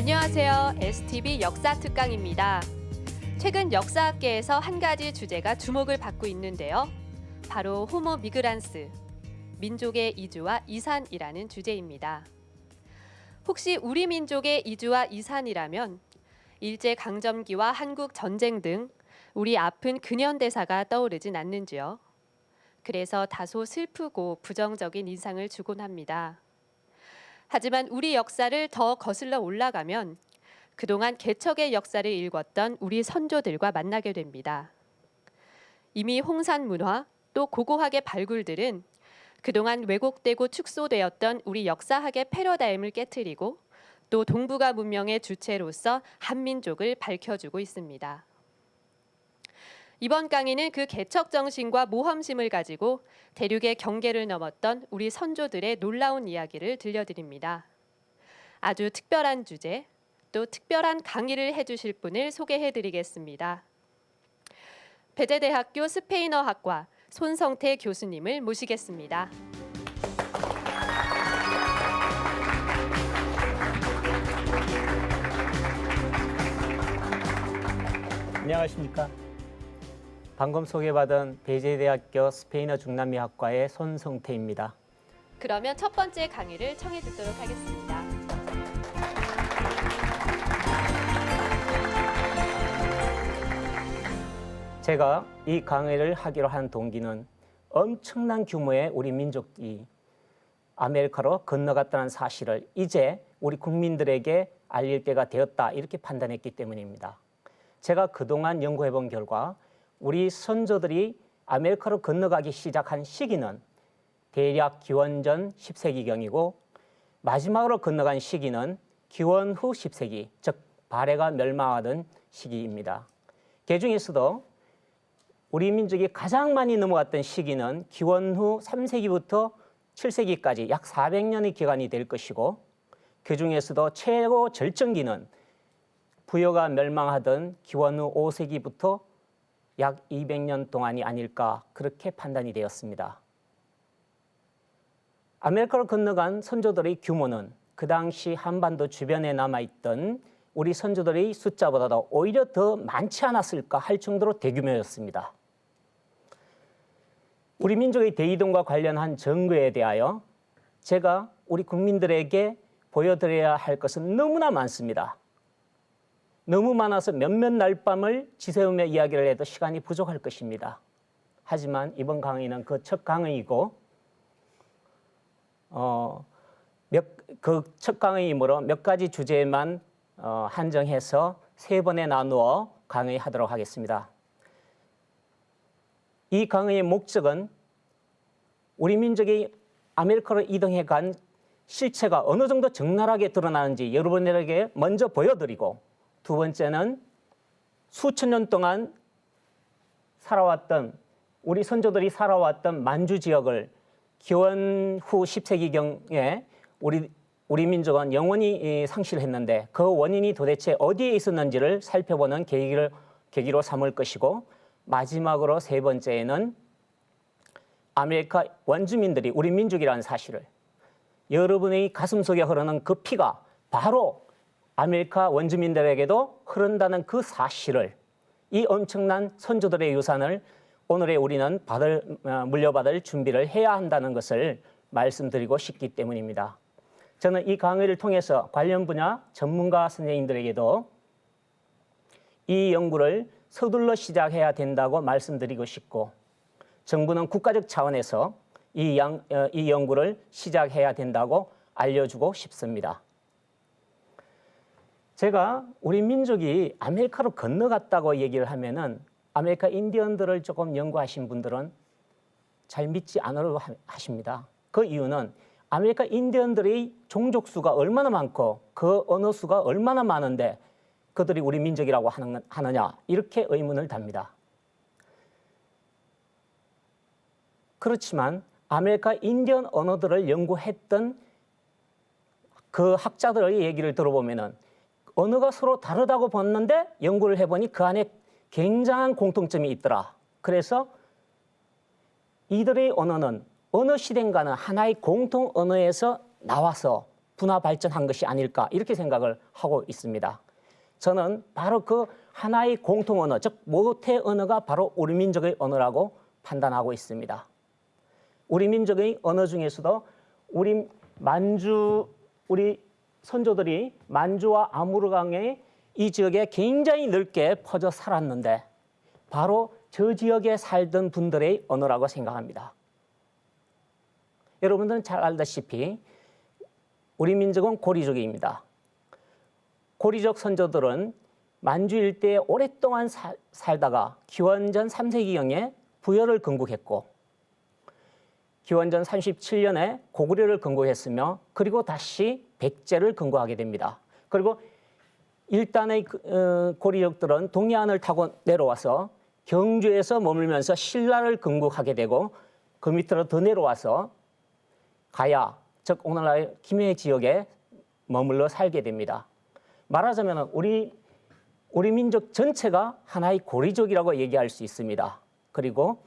안녕하세요. STV 역사 특강입니다. 최근 역사학계에서 한 가지 주제가 주목을 받고 있는데요. 바로 호모 미그란스, 민족의 이주와 이산이라는 주제입니다. 혹시 우리 민족의 이주와 이산이라면 일제강점기와 한국 전쟁 등 우리 아픈 근현대사가 떠오르진 않는지요? 그래서 다소 슬프고 부정적인 인상을 주곤 합니다. 하지만 우리 역사를 더 거슬러 올라가면 그동안 개척의 역사를 읽었던 우리 선조들과 만나게 됩니다. 이미 홍산 문화 또 고고학의 발굴들은 그동안 왜곡되고 축소되었던 우리 역사학의 패러다임을 깨트리고 또 동북아 문명의 주체로서 한민족을 밝혀주고 있습니다. 이번 강의는 그 개척 정신과 모험심을 가지고 대륙의 경계를 넘었던 우리 선조들의 놀라운 이야기를 들려드립니다. 아주 특별한 주제, 또 특별한 강의를 해주실 분을 소개해드리겠습니다. 배재대학교 스페인어학과 손성태 교수님을 모시겠습니다. 안녕하십니까. 방금 소개받은 배재대학교 스페인어 중남미학과의 손성태입니다. 그러면 첫 번째 강의를 청해 듣도록 하겠습니다. 제가 이 강의를 하기로 한 동기는 엄청난 규모의 우리 민족이 아메리카로 건너갔다는 사실을 이제 우리 국민들에게 알릴 때가 되었다 이렇게 판단했기 때문입니다. 제가 그동안 연구해 본 결과 우리 선조들이 아메리카로 건너가기 시작한 시기는 대략 기원전 10세기경이고 마지막으로 건너간 시기는 기원 후 10세기, 즉 발해가 멸망하던 시기입니다. 그중에서도 우리 민족이 가장 많이 넘어갔던 시기는 기원 후 3세기부터 7세기까지 약 400년의 기간이 될 것이고 그중에서도 최고 절정기는 부여가 멸망하던 기원 후 5세기부터 약 200년 동안이 아닐까 그렇게 판단이 되었습니다. 아메리카로 건너간 선조들의 규모는 그 당시 한반도 주변에 남아있던 우리 선조들의 숫자보다도 오히려 더 많지 않았을까 할 정도로 대규모였습니다. 우리 민족의 대이동과 관련한 증거에 대하여 제가 우리 국민들에게 보여드려야 할 것은 너무나 많습니다. 너무 많아서 몇몇 날밤을 지새우며 이야기를 해도 시간이 부족할 것입니다. 하지만 이번 강의는 그 첫 강의이고 그 첫 강의이므로 몇 가지 주제만 한정해서 3번에 나누어 강의하도록 하겠습니다. 이 강의의 목적은 우리 민족이 아메리카로 이동해 간 실체가 어느 정도 적나라하게 드러나는지 여러분들에게 먼저 보여드리고 두 번째는 수천 년 동안 살아왔던 우리 선조들이 살아왔던 만주 지역을 기원 후 10세기경에 우리 민족은 영원히 상실했는데 그 원인이 도대체 어디에 있었는지를 살펴보는 계기로 삼을 것이고 마지막으로 세 번째에는 아메리카 원주민들이 우리 민족이라는 사실을 여러분의 가슴속에 흐르는 그 피가 바로 아메리카 원주민들에게도 흐른다는 그 사실을 이 엄청난 선조들의 유산을 오늘의 우리는 물려받을 준비를 해야 한다는 것을 말씀드리고 싶기 때문입니다. 저는 이 강의를 통해서 관련 분야 전문가 선생님들에게도 이 연구를 서둘러 시작해야 된다고 말씀드리고 싶고 정부는 국가적 차원에서 이 연구를 시작해야 된다고 알려주고 싶습니다. 제가 우리 민족이 아메리카로 건너갔다고 얘기를 하면은 아메리카 인디언들을 조금 연구하신 분들은 잘 믿지 않으려 하십니다. 그 이유는 아메리카 인디언들의 종족수가 얼마나 많고 그 언어수가 얼마나 많은데 그들이 우리 민족이라고 하느냐 이렇게 의문을 답니다. 그렇지만 아메리카 인디언 언어들을 연구했던 그 학자들의 얘기를 들어보면은 언어가 서로 다르다고 봤는데 연구를 해보니 그 안에 굉장한 공통점이 있더라. 그래서 이들의 언어는 어느 시대인가는 하나의 공통 언어에서 나와서 분화 발전한 것이 아닐까 이렇게 생각을 하고 있습니다. 저는 바로 그 하나의 공통 언어, 즉 모태 언어가 바로 우리 민족의 언어라고 판단하고 있습니다. 우리 민족의 언어 중에서도 우리 선조들이 만주와 아무르강의 이 지역에 굉장히 넓게 퍼져 살았는데 바로 저 지역에 살던 분들의 언어라고 생각합니다. 여러분들은 잘 알다시피 우리 민족은 고리족입니다. 고리족 선조들은 만주 일대에 오랫동안 살다가 기원전 3세기경에 부여를 건국했고 기원전 37년에 고구려를 건국했으며 그리고 다시 백제를 건국하게 됩니다. 그리고 일단의 고리족들은 동해안을 타고 내려와서 경주에서 머물면서 신라를 건국하게 되고 그 밑으로 더 내려와서 가야, 즉 오늘날 김해 지역에 머물러 살게 됩니다. 말하자면 우리 민족 전체가 하나의 고리족이라고 얘기할 수 있습니다. 그리고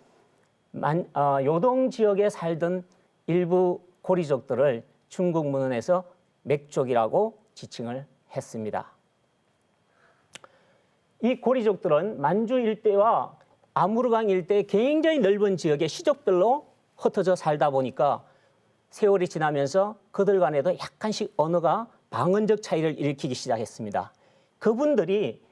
요동 지역에 살던 일부 고리족들을 중국 문헌에서 맥족이라고 지칭을 했습니다. 이 고리족들은 만주 일대와 아무르강 일대 굉장히 넓은 지역의 시족들로 흩어져 살다 보니까 세월이 지나면서 그들 간에도 약간씩 언어가 방언적 차이를 일으키기 시작했습니다. 그분들이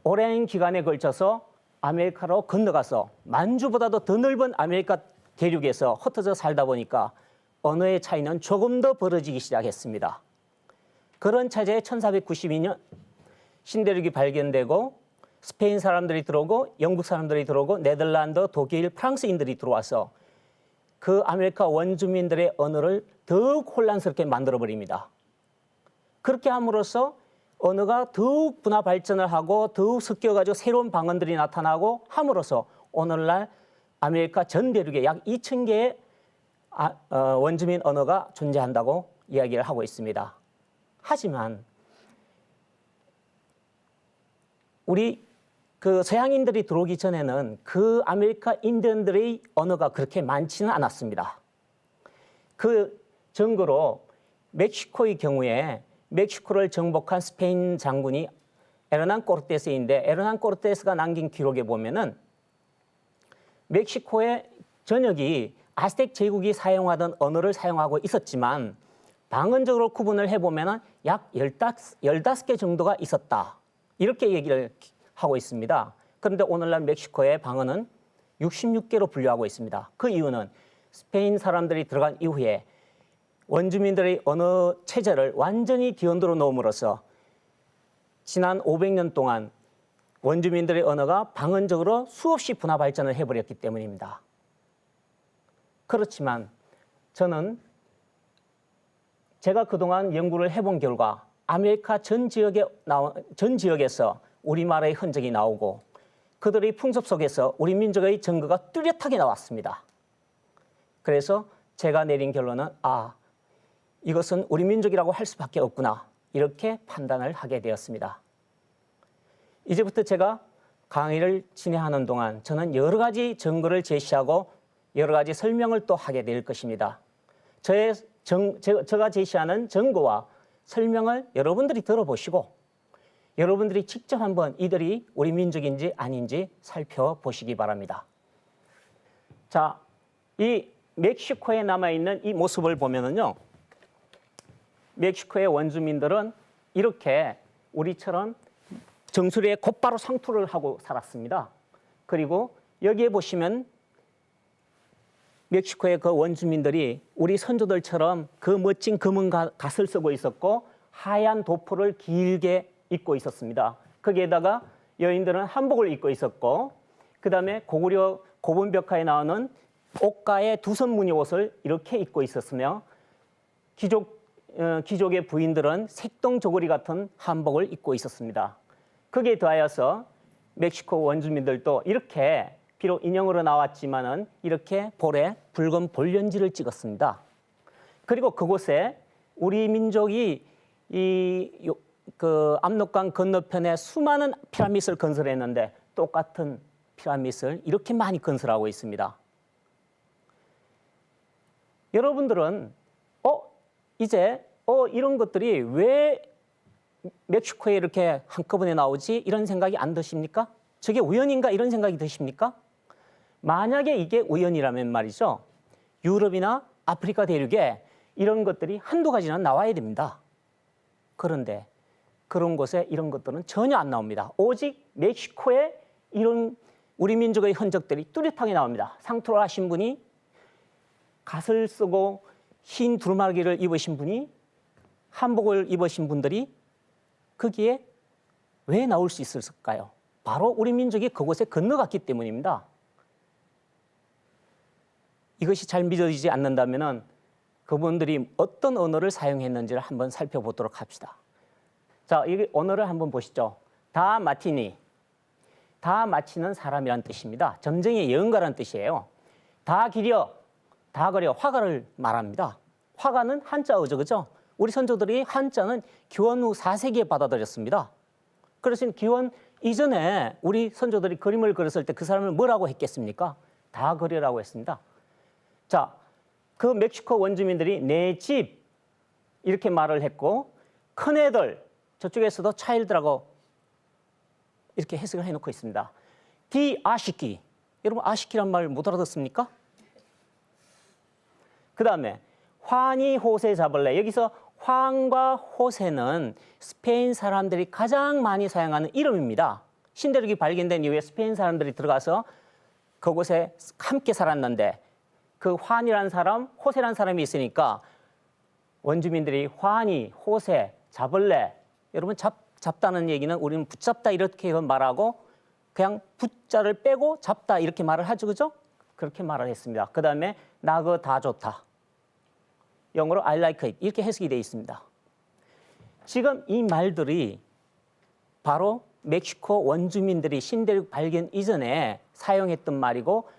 오랜 기간에 걸쳐서 아메리카로 건너가서 만주보다도 더 넓은 아메리카 대륙에서 흩어져 살다 보니까 언어의 차이는 조금 더 벌어지기 시작했습니다. 그런 차제에 1492년 신대륙이 발견되고 스페인 사람들이 들어오고 영국 사람들이 들어오고 네덜란드, 독일, 프랑스인들이 들어와서 그 아메리카 원주민들의 언어를 더욱 혼란스럽게 만들어버립니다. 그렇게 함으로써 언어가 더욱 분화 발전을 하고 더욱 섞여가지고 새로운 방언들이 나타나고 함으로써 오늘날 아메리카 전 대륙에 약 2,000개의 원주민 언어가 존재한다고 이야기를 하고 있습니다. 하지만 우리 그 서양인들이 들어오기 전에는 그 아메리카 인디언들의 언어가 그렇게 많지는 않았습니다. 그 증거로 멕시코의 경우에 멕시코를 정복한 스페인 장군이 에르난 코르테스인데 에르난 코르테스가 남긴 기록에 보면은 멕시코의 전역이 아스텍 제국이 사용하던 언어를 사용하고 있었지만 방언적으로 구분을 해보면은 약 15개 정도가 있었다. 이렇게 얘기를 하고 있습니다. 그런데 오늘날 멕시코의 방언은 66개로 분류하고 있습니다. 그 이유는 스페인 사람들이 들어간 이후에 원주민들의 언어 체제를 완전히 뒤흔들어 놓음으로써 지난 500년 동안 원주민들의 언어가 방언적으로 수없이 분화 발전을 해버렸기 때문입니다. 그렇지만 저는 제가 그동안 연구를 해본 결과 아메리카 전 지역에서 우리말의 흔적이 나오고 그들의 풍습 속에서 우리 민족의 증거가 뚜렷하게 나왔습니다. 그래서 제가 내린 결론은 이것은 우리 민족이라고 할 수밖에 없구나 이렇게 판단을 하게 되었습니다. 이제부터 제가 강의를 진행하는 동안 저는 여러 가지 증거를 제시하고 여러 가지 설명을 또 하게 될 것입니다. 제가 제시하는 증거와 설명을 여러분들이 들어보시고 여러분들이 직접 한번 이들이 우리 민족인지 아닌지 살펴보시기 바랍니다. 자, 이 멕시코에 남아있는 이 모습을 보면은요, 멕시코의 원주민들은 이렇게 우리처럼 정수리에 곧바로 상투를 하고 살았습니다. 그리고 여기에 보시면 멕시코의 그 원주민들이 우리 선조들처럼 그 멋진 검은 갓을 쓰고 있었고 하얀 도포를 길게 입고 있었습니다. 거기에다가 여인들은 한복을 입고 있었고 그 다음에 고구려 고분벽화에 나오는 옷가의 두선 무늬 옷을 이렇게 입고 있었으며 귀족의 부인들은 색동 저고리 같은 한복을 입고 있었습니다. 거기에 더하여서 멕시코 원주민들도 이렇게 비록 인형으로 나왔지만은 이렇게 볼에 붉은 볼연지를 찍었습니다. 그리고 그곳에 우리 민족이 그 압록강 건너편에 수많은 피라밋을 건설했는데 똑같은 피라밋을 이렇게 많이 건설하고 있습니다. 여러분들은 이제 이런 것들이 왜 멕시코에 이렇게 한꺼번에 나오지? 이런 생각이 안 드십니까? 저게 우연인가? 이런 생각이 드십니까? 만약에 이게 우연이라면 말이죠. 유럽이나 아프리카 대륙에 이런 것들이 한두 가지는 나와야 됩니다. 그런데 그런 곳에 이런 것들은 전혀 안 나옵니다. 오직 멕시코에 이런 우리 민족의 흔적들이 뚜렷하게 나옵니다. 상투를 하신 분이, 갓을 쓰고 흰 두루마기를 입으신 분이, 한복을 입으신 분들이 거기에 왜 나올 수 있을까요? 바로 우리 민족이 그곳에 건너갔기 때문입니다. 이것이 잘 믿어지지 않는다면 그분들이 어떤 언어를 사용했는지를 한번 살펴보도록 합시다. 자, 이 언어를 한번 보시죠. 다 마티니. 다 마치는 사람이란 뜻입니다. 점쟁이 예언가란 뜻이에요. 다 기려, 다 그려, 화가를 말합니다. 화가는 한자어죠, 그죠? 우리 선조들이 한자는 기원 후 4세기에 받아들였습니다. 그래서 기원 이전에 우리 선조들이 그림을 그렸을 때 그 사람을 뭐라고 했겠습니까? 다 그려라고 했습니다. 자, 그 멕시코 원주민들이 내 집 이렇게 말을 했고, 큰애들, 저쪽에서도 차일드라고 이렇게 해석을 해놓고 있습니다. 디 아시키. 여러분 아시키란 말 못 알아듣습니까? 그 다음에 환이 호세 잡을래. 여기서 환과 호세는 스페인 사람들이 가장 많이 사용하는 이름입니다. 신대륙이 발견된 이후에 스페인 사람들이 들어가서 그곳에 함께 살았는데 그 환이라는 사람, 호세라는 사람이 있으니까 원주민들이 환이, 호세, 잡을래. 여러분 잡다는 얘기는 우리는 붙잡다 이렇게 말하고 그냥 붙자를 빼고 잡다 이렇게 말을 하죠, 그죠? 그렇게 말을 했습니다. 그 다음에 나 그거 다 좋다. 영어로 I like it 이렇게 해석이 되어 있습니다. 지금 이 말들이 바로 멕시코 원주민들이 신대륙 발견 이전에 사용했던 말이고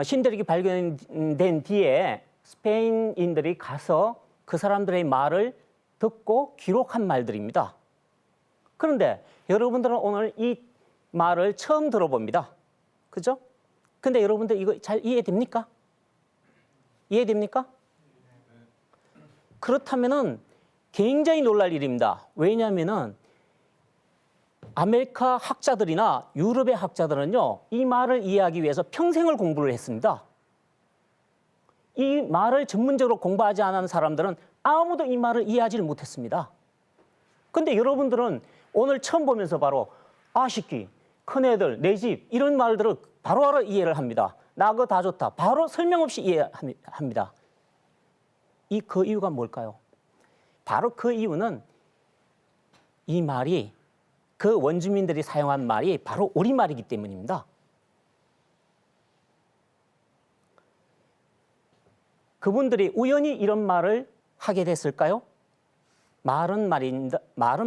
신대륙이 발견된 뒤에 스페인인들이 가서 그 사람들의 말을 듣고 기록한 말들입니다. 그런데 여러분들은 오늘 이 말을 처음 들어봅니다. 그죠? 근데 여러분들 이거 잘 이해됩니까? 이해됩니까? 그렇다면은 굉장히 놀랄 일입니다. 왜냐하면은 아메리카 학자들이나 유럽의 학자들은요, 이 말을 이해하기 위해서 평생을 공부를 했습니다. 이 말을 전문적으로 공부하지 않은 사람들은 아무도 이 말을 이해하지를 못했습니다. 근데 여러분들은 오늘 처음 보면서 바로 아시키, 큰애들, 내 집 이런 말들을 바로바로 이해를 합니다. 나 그거 다 좋다. 바로 설명 없이 이해합니다. 그 이유가 뭘까요? 바로 그 이유는 이 말이 그 원주민들이 사용한 말이 바로 우리말이기 때문입니다. 그분들이 우연히 이런 말을 하게 됐을까요? 말은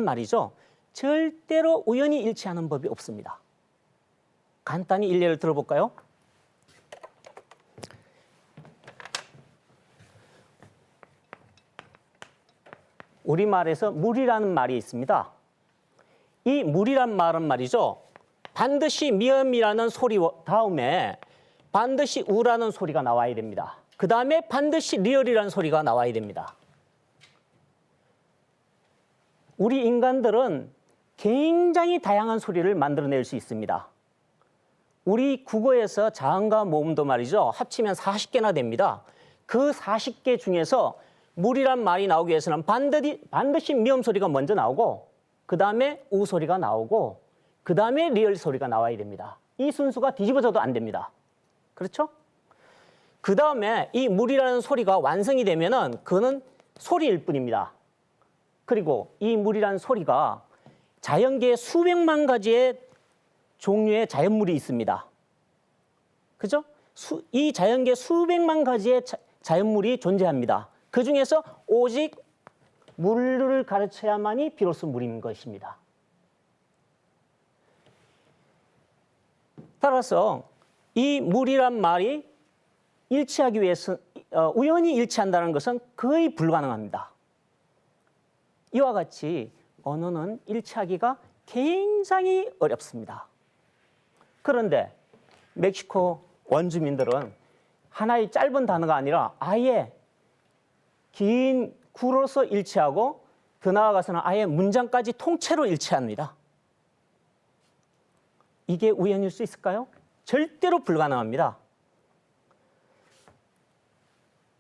말이죠. 절대로 우연히 일치하는 법이 없습니다. 간단히 일례를 들어볼까요? 우리말에서 물이라는 말이 있습니다. 이 물이란 말은 말이죠. 반드시 미음이라는 소리 다음에 반드시 우라는 소리가 나와야 됩니다. 그 다음에 반드시 리얼이라는 소리가 나와야 됩니다. 우리 인간들은 굉장히 다양한 소리를 만들어낼 수 있습니다. 우리 국어에서 자음과 모음도 말이죠. 합치면 40개나 됩니다. 그 40개 중에서 물이란 말이 나오기 위해서는 반드시 미음 소리가 먼저 나오고 그 다음에 우 소리가 나오고 그 다음에 리얼 소리가 나와야 됩니다. 이 순수가 뒤집어져도 안 됩니다. 그렇죠? 그 다음에 이 물이라는 소리가 완성이 되면은 그거는 소리일 뿐입니다. 그리고 이 물이라는 소리가 자연계에 수백만 가지의 종류의 자연물이 있습니다. 그죠? 이 자연계에 수백만 가지의 자연물이 존재합니다. 그 중에서 오직 물을 가르쳐야만이 비로소 물인 것입니다. 따라서 이 물이란 말이 일치하기 위해서 우연히 일치한다는 것은 거의 불가능합니다. 이와 같이 언어는 일치하기가 굉장히 어렵습니다. 그런데 멕시코 원주민들은 하나의 짧은 단어가 아니라 아예 긴 구로서 일치하고 더 나아가서는 아예 문장까지 통째로 일치합니다. 이게 우연일 수 있을까요? 절대로 불가능합니다.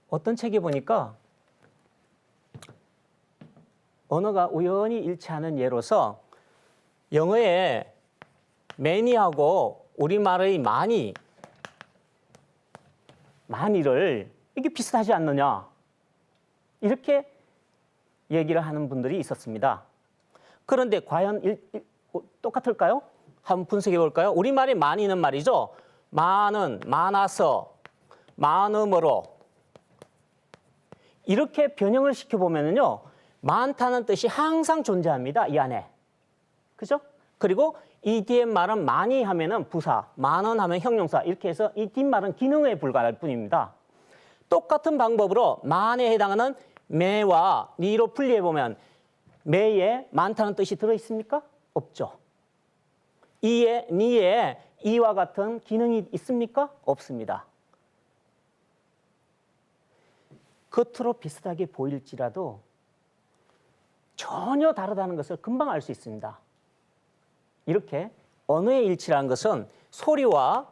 어떤 책에 보니까 언어가 우연히 일치하는 예로서 영어의 many하고 우리말의 many를 이게 비슷하지 않느냐 이렇게 얘기를 하는 분들이 있었습니다. 그런데 과연 똑같을까요? 한번 분석해 볼까요? 우리말의 many는 말이죠. 많은, 많아서, 많음으로 이렇게 변형을 시켜보면요. 많다는 뜻이 항상 존재합니다. 이 안에. 그죠? 그리고 이 뒤에 말은 많이 하면은 부사, 많은 하면 형용사 이렇게 해서 이 뒷말은 기능에 불과할 뿐입니다. 똑같은 방법으로 만에 해당하는 매와 니로 분리해보면 매에 많다는 뜻이 들어있습니까? 없죠. 이에, 니에 이와 같은 기능이 있습니까? 없습니다. 겉으로 비슷하게 보일지라도 전혀 다르다는 것을 금방 알 수 있습니다. 이렇게 언어의 일치라는 것은 소리와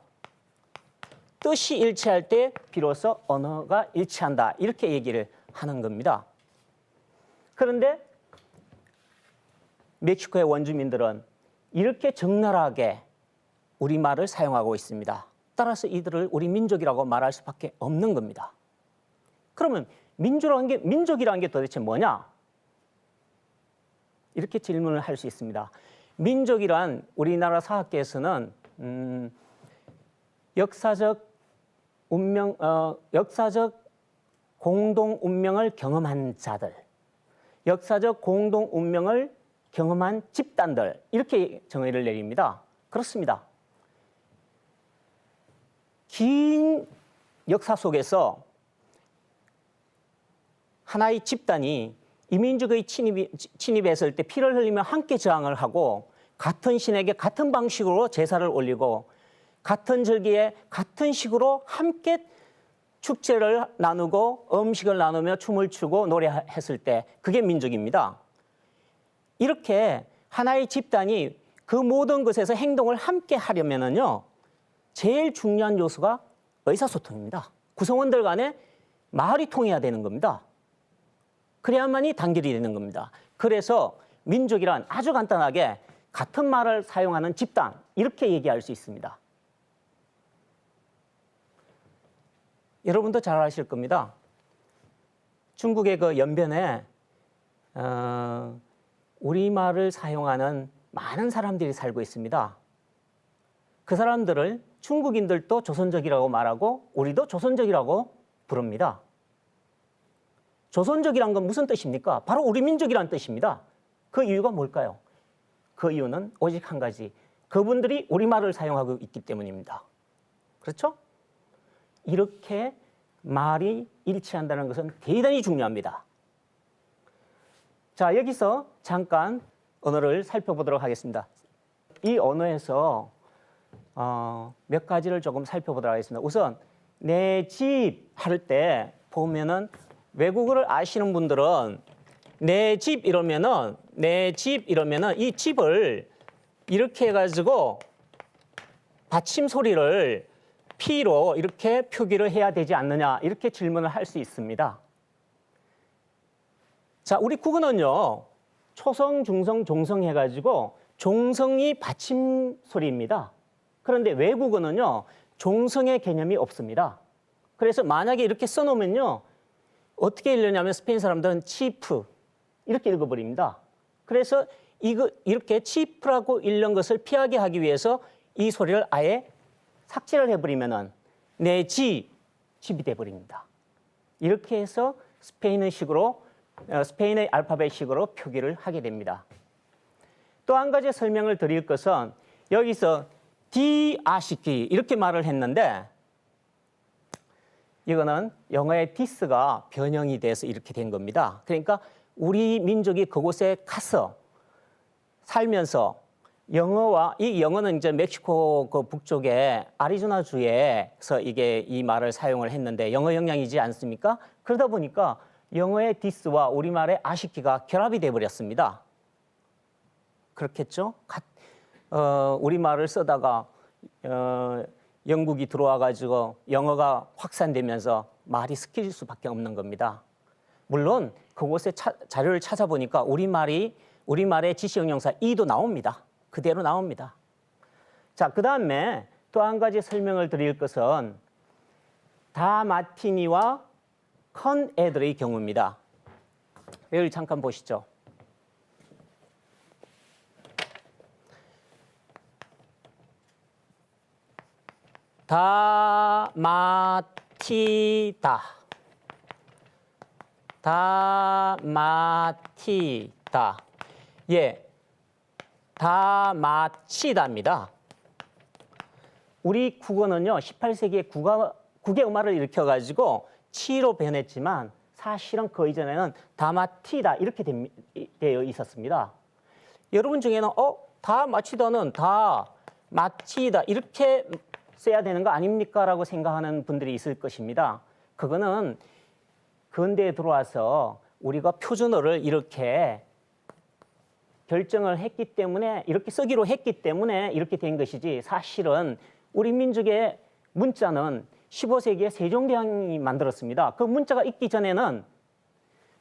뜻이 일치할 때 비로소 언어가 일치한다. 이렇게 얘기를 하는 겁니다. 그런데 멕시코의 원주민들은 이렇게 적나라하게 우리말을 사용하고 있습니다. 따라서 이들을 우리 민족이라고 말할 수밖에 없는 겁니다. 그러면 민족이라는 게 도대체 뭐냐? 이렇게 질문을 할 수 있습니다. 민족이란 우리나라 사학계에서는 역사적 공동 운명을 경험한 자들, 역사적 공동 운명을 경험한 집단들 이렇게 정의를 내립니다. 그렇습니다. 긴 역사 속에서 하나의 집단이 이민족의 침입했을 때 피를 흘리며 함께 저항을 하고 같은 신에게 같은 방식으로 제사를 올리고 같은 절기에 같은 식으로 함께 축제를 나누고 음식을 나누며 춤을 추고 노래했을 때 그게 민족입니다. 이렇게 하나의 집단이 그 모든 것에서 행동을 함께 하려면요 제일 중요한 요소가 의사소통입니다. 구성원들 간에 말이 통해야 되는 겁니다. 그래야만이 단결이 되는 겁니다. 그래서 민족이란 아주 간단하게 같은 말을 사용하는 집단 이렇게 얘기할 수 있습니다. 여러분도 잘 아실 겁니다. 중국의 그 연변에 우리말을 사용하는 많은 사람들이 살고 있습니다. 그 사람들을 중국인들도 조선족이라고 말하고 우리도 조선족이라고 부릅니다. 조선족이란 건 무슨 뜻입니까? 바로 우리 민족이란 뜻입니다. 그 이유가 뭘까요? 그 이유는 오직 한 가지. 그분들이 우리말을 사용하고 있기 때문입니다. 그렇죠? 이렇게 말이 일치한다는 것은 대단히 중요합니다. 자, 여기서 잠깐 언어를 살펴보도록 하겠습니다. 이 언어에서 몇 가지를 조금 살펴보도록 하겠습니다. 우선 내 집 할 때 보면은 외국어를 아시는 분들은 내 집 이러면은 이 집을 이렇게 해가지고 받침 소리를 P로 이렇게 표기를 해야 되지 않느냐 이렇게 질문을 할 수 있습니다. 자, 우리 국어는요 초성, 중성, 종성 해가지고 종성이 받침 소리입니다. 그런데 외국어는요 종성의 개념이 없습니다. 그래서 만약에 이렇게 써놓으면요 어떻게 읽느냐면 스페인 사람들은 치프 이렇게 읽어버립니다. 그래서 이렇게 치프라고 읽는 것을 피하게 하기 위해서 이 소리를 아예 삭제를 해버리면은 내 집이 돼버립니다. 이렇게 해서 스페인의 알파벳식으로 표기를 하게 됩니다. 또 한 가지 설명을 드릴 것은 여기서 디아시키 이렇게 말을 했는데 이거는 영어의 디스가 변형이 돼서 이렇게 된 겁니다. 그러니까 우리 민족이 그곳에 가서 살면서 이 영어는 이제 멕시코 그 북쪽의 아리조나주에서 이 말을 사용을 했는데 영어 영향이지 않습니까? 그러다 보니까 영어의 this와 우리말의 아쉽기가 결합이 돼버렸습니다. 그렇겠죠? 우리말을 쓰다가 영국이 들어와가지고 영어가 확산되면서 말이 섞일 수밖에 없는 겁니다. 물론 그곳에 자료를 찾아보니까 우리말의 지시형용사 e도 나옵니다. 그대로 나옵니다. 자, 그 다음에 또 한 가지 설명을 드릴 것은 다 마티니와 컨 애들의 경우입니다. 여기 잠깐 보시죠. 다 마티다. 다 마티다. 예, 다 마치다입니다. 우리 국어는요, 18세기에 국외음화를 일으켜가지고 치로 변했지만 사실은 그 이전에는 다 마티다 이렇게 되어 있었습니다. 여러분 중에는 다 마치다는 다 마치다 이렇게 써야 되는 거 아닙니까? 라고 생각하는 분들이 있을 것입니다. 그거는 근대에 들어와서 우리가 표준어를 이렇게 결정을 했기 때문에 이렇게 쓰기로 했기 때문에 이렇게 된 것이지 사실은 우리 민족의 문자는 15세기에 세종대왕이 만들었습니다. 그 문자가 있기 전에는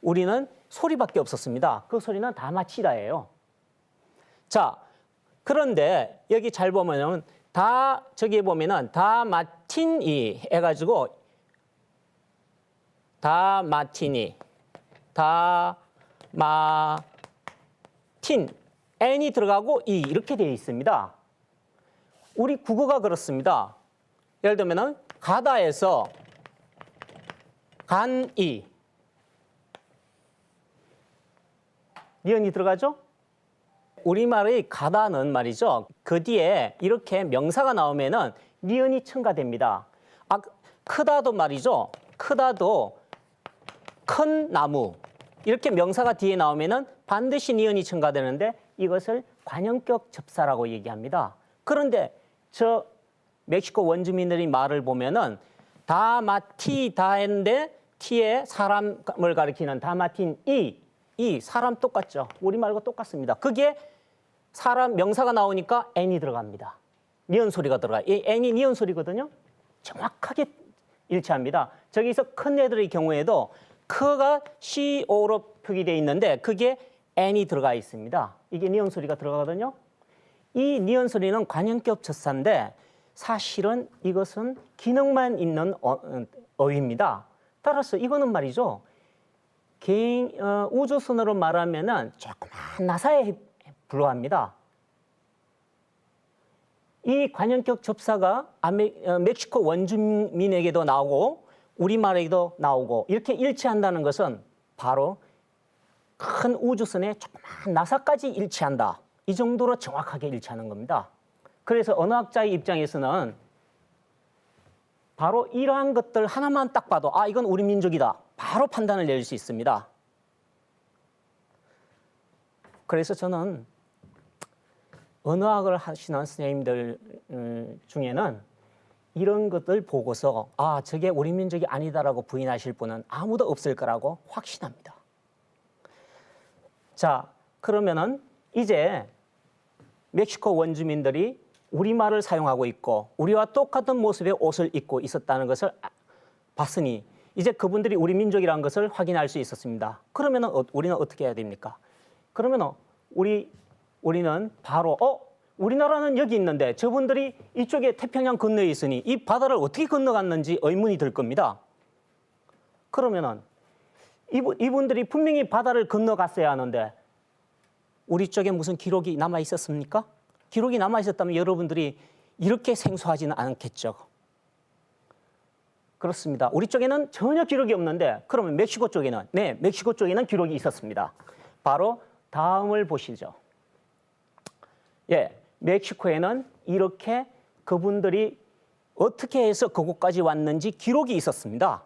우리는 소리밖에 없었습니다. 그 소리는 다 마치다예요. 자, 그런데 여기 잘 보면은 저기 보면은 다 마틴이 해가지고 다 마티니, 다 마틴, n이 들어가고 이 이렇게 되어 있습니다. 우리 국어가 그렇습니다. 예를 들면은 가다에서 간이 니은이 들어가죠? 우리말의 가다는 말이죠. 그 뒤에 이렇게 명사가 나오면은 니은이 첨가됩니다. 크다도 말이죠. 크다도 큰 나무 이렇게 명사가 뒤에 나오면은 반드시 니은이 첨가되는데 이것을 관형격 접사라고 얘기합니다. 그런데 저 멕시코 원주민들의 말을 보면은 다 마티 다 했는데 티에 사람을 가리키는 다마틴 이 사람 똑같죠. 우리말과 똑같습니다. 그게 사람 명사가 나오니까 n이 들어갑니다. 니은 소리가 들어가요. 이 n이 니은 소리거든요. 정확하게 일치합니다. 저기서 큰 애들의 경우에도 크가 CO로 표기되어 있는데 그게 n이 들어가 있습니다. 이게 니은 소리가 들어가거든요. 이 니은 소리는 관형격 접사인데 사실은 이것은 기능만 있는 어휘입니다. 따라서 이거는 말이죠. 우주선으로 말하면은 조그만 나사에 불과합니다. 이 관형격 접사가 멕시코 원주민에게도 나오고 우리말에게도 나오고 이렇게 일치한다는 것은 바로 큰 우주선에 조그만 나사까지 일치한다. 이 정도로 정확하게 일치하는 겁니다. 그래서 언어학자의 입장에서는 바로 이러한 것들 하나만 딱 봐도 이건 우리 민족이다. 바로 판단을 내릴 수 있습니다. 그래서 저는 언어학을 하시는 선생님들 중에는 이런 것들 보고서 저게 우리 민족이 아니다라고 부인하실 분은 아무도 없을 거라고 확신합니다. 자, 그러면은 이제 멕시코 원주민들이 우리말을 사용하고 있고 우리와 똑같은 모습의 옷을 입고 있었다는 것을 봤으니 이제 그분들이 우리 민족이라는 것을 확인할 수 있었습니다. 그러면은 우리는 어떻게 해야 됩니까? 그러면은 우리는 바로 우리나라는 여기 있는데 저분들이 이쪽에 태평양 건너에 있으니 이 바다를 어떻게 건너갔는지 의문이 들 겁니다. 그러면은 이분들이 분명히 바다를 건너갔어야 하는데 우리 쪽에 무슨 기록이 남아 있었습니까? 기록이 남아 있었다면 여러분들이 이렇게 생소하지는 않겠죠. 그렇습니다. 우리 쪽에는 전혀 기록이 없는데 그러면 멕시코 쪽에는 멕시코 쪽에는 기록이 있었습니다. 바로 다음을 보시죠. 멕시코에는 이렇게 그분들이 어떻게 해서 그곳까지 왔는지 기록이 있었습니다.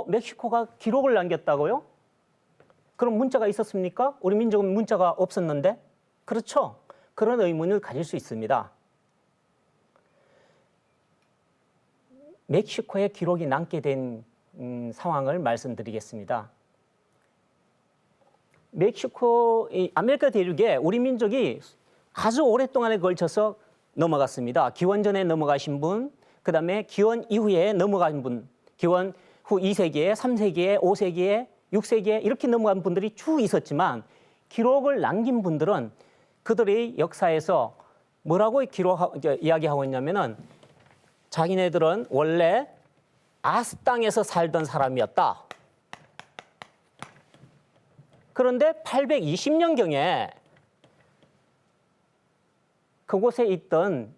멕시코가 기록을 남겼다고요? 그럼 문자가 있었습니까? 우리 민족은 문자가 없었는데? 그렇죠. 그런 의문을 가질 수 있습니다. 멕시코에 기록이 남게 된 상황을 말씀드리겠습니다. 멕시코, 아메리카 대륙에 우리 민족이 아주 오랫동안에 걸쳐서 넘어갔습니다. 기원 전에 넘어가신 분, 그 다음에 기원 이후에 넘어간 분, 기원 후 2세기에, 3세기에, 5세기에, 6세기에 이렇게 넘어간 분들이 쭉 있었지만 기록을 남긴 분들은 그들의 역사에서 뭐라고 이야기하고 있냐면은 자기네들은 원래 아스 땅에서 살던 사람이었다. 그런데 820년경에 그곳에 있던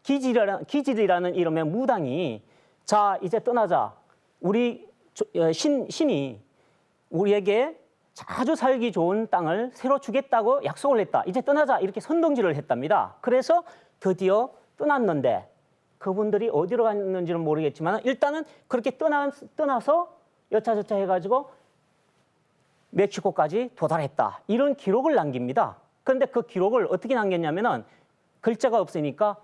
기질이라는 이름의 무당이 자 이제 떠나자. 우리 신이 우리에게 아주 살기 좋은 땅을 새로 주겠다고 약속을 했다. 이제 떠나자 이렇게 선동질을 했답니다. 그래서 드디어 떠났는데 그분들이 어디로 갔는지는 모르겠지만 일단은 그렇게 떠나서 여차저차 해가지고 멕시코까지 도달했다. 이런 기록을 남깁니다. 그런데 그 기록을 어떻게 남겼냐면은 글자가 없으니까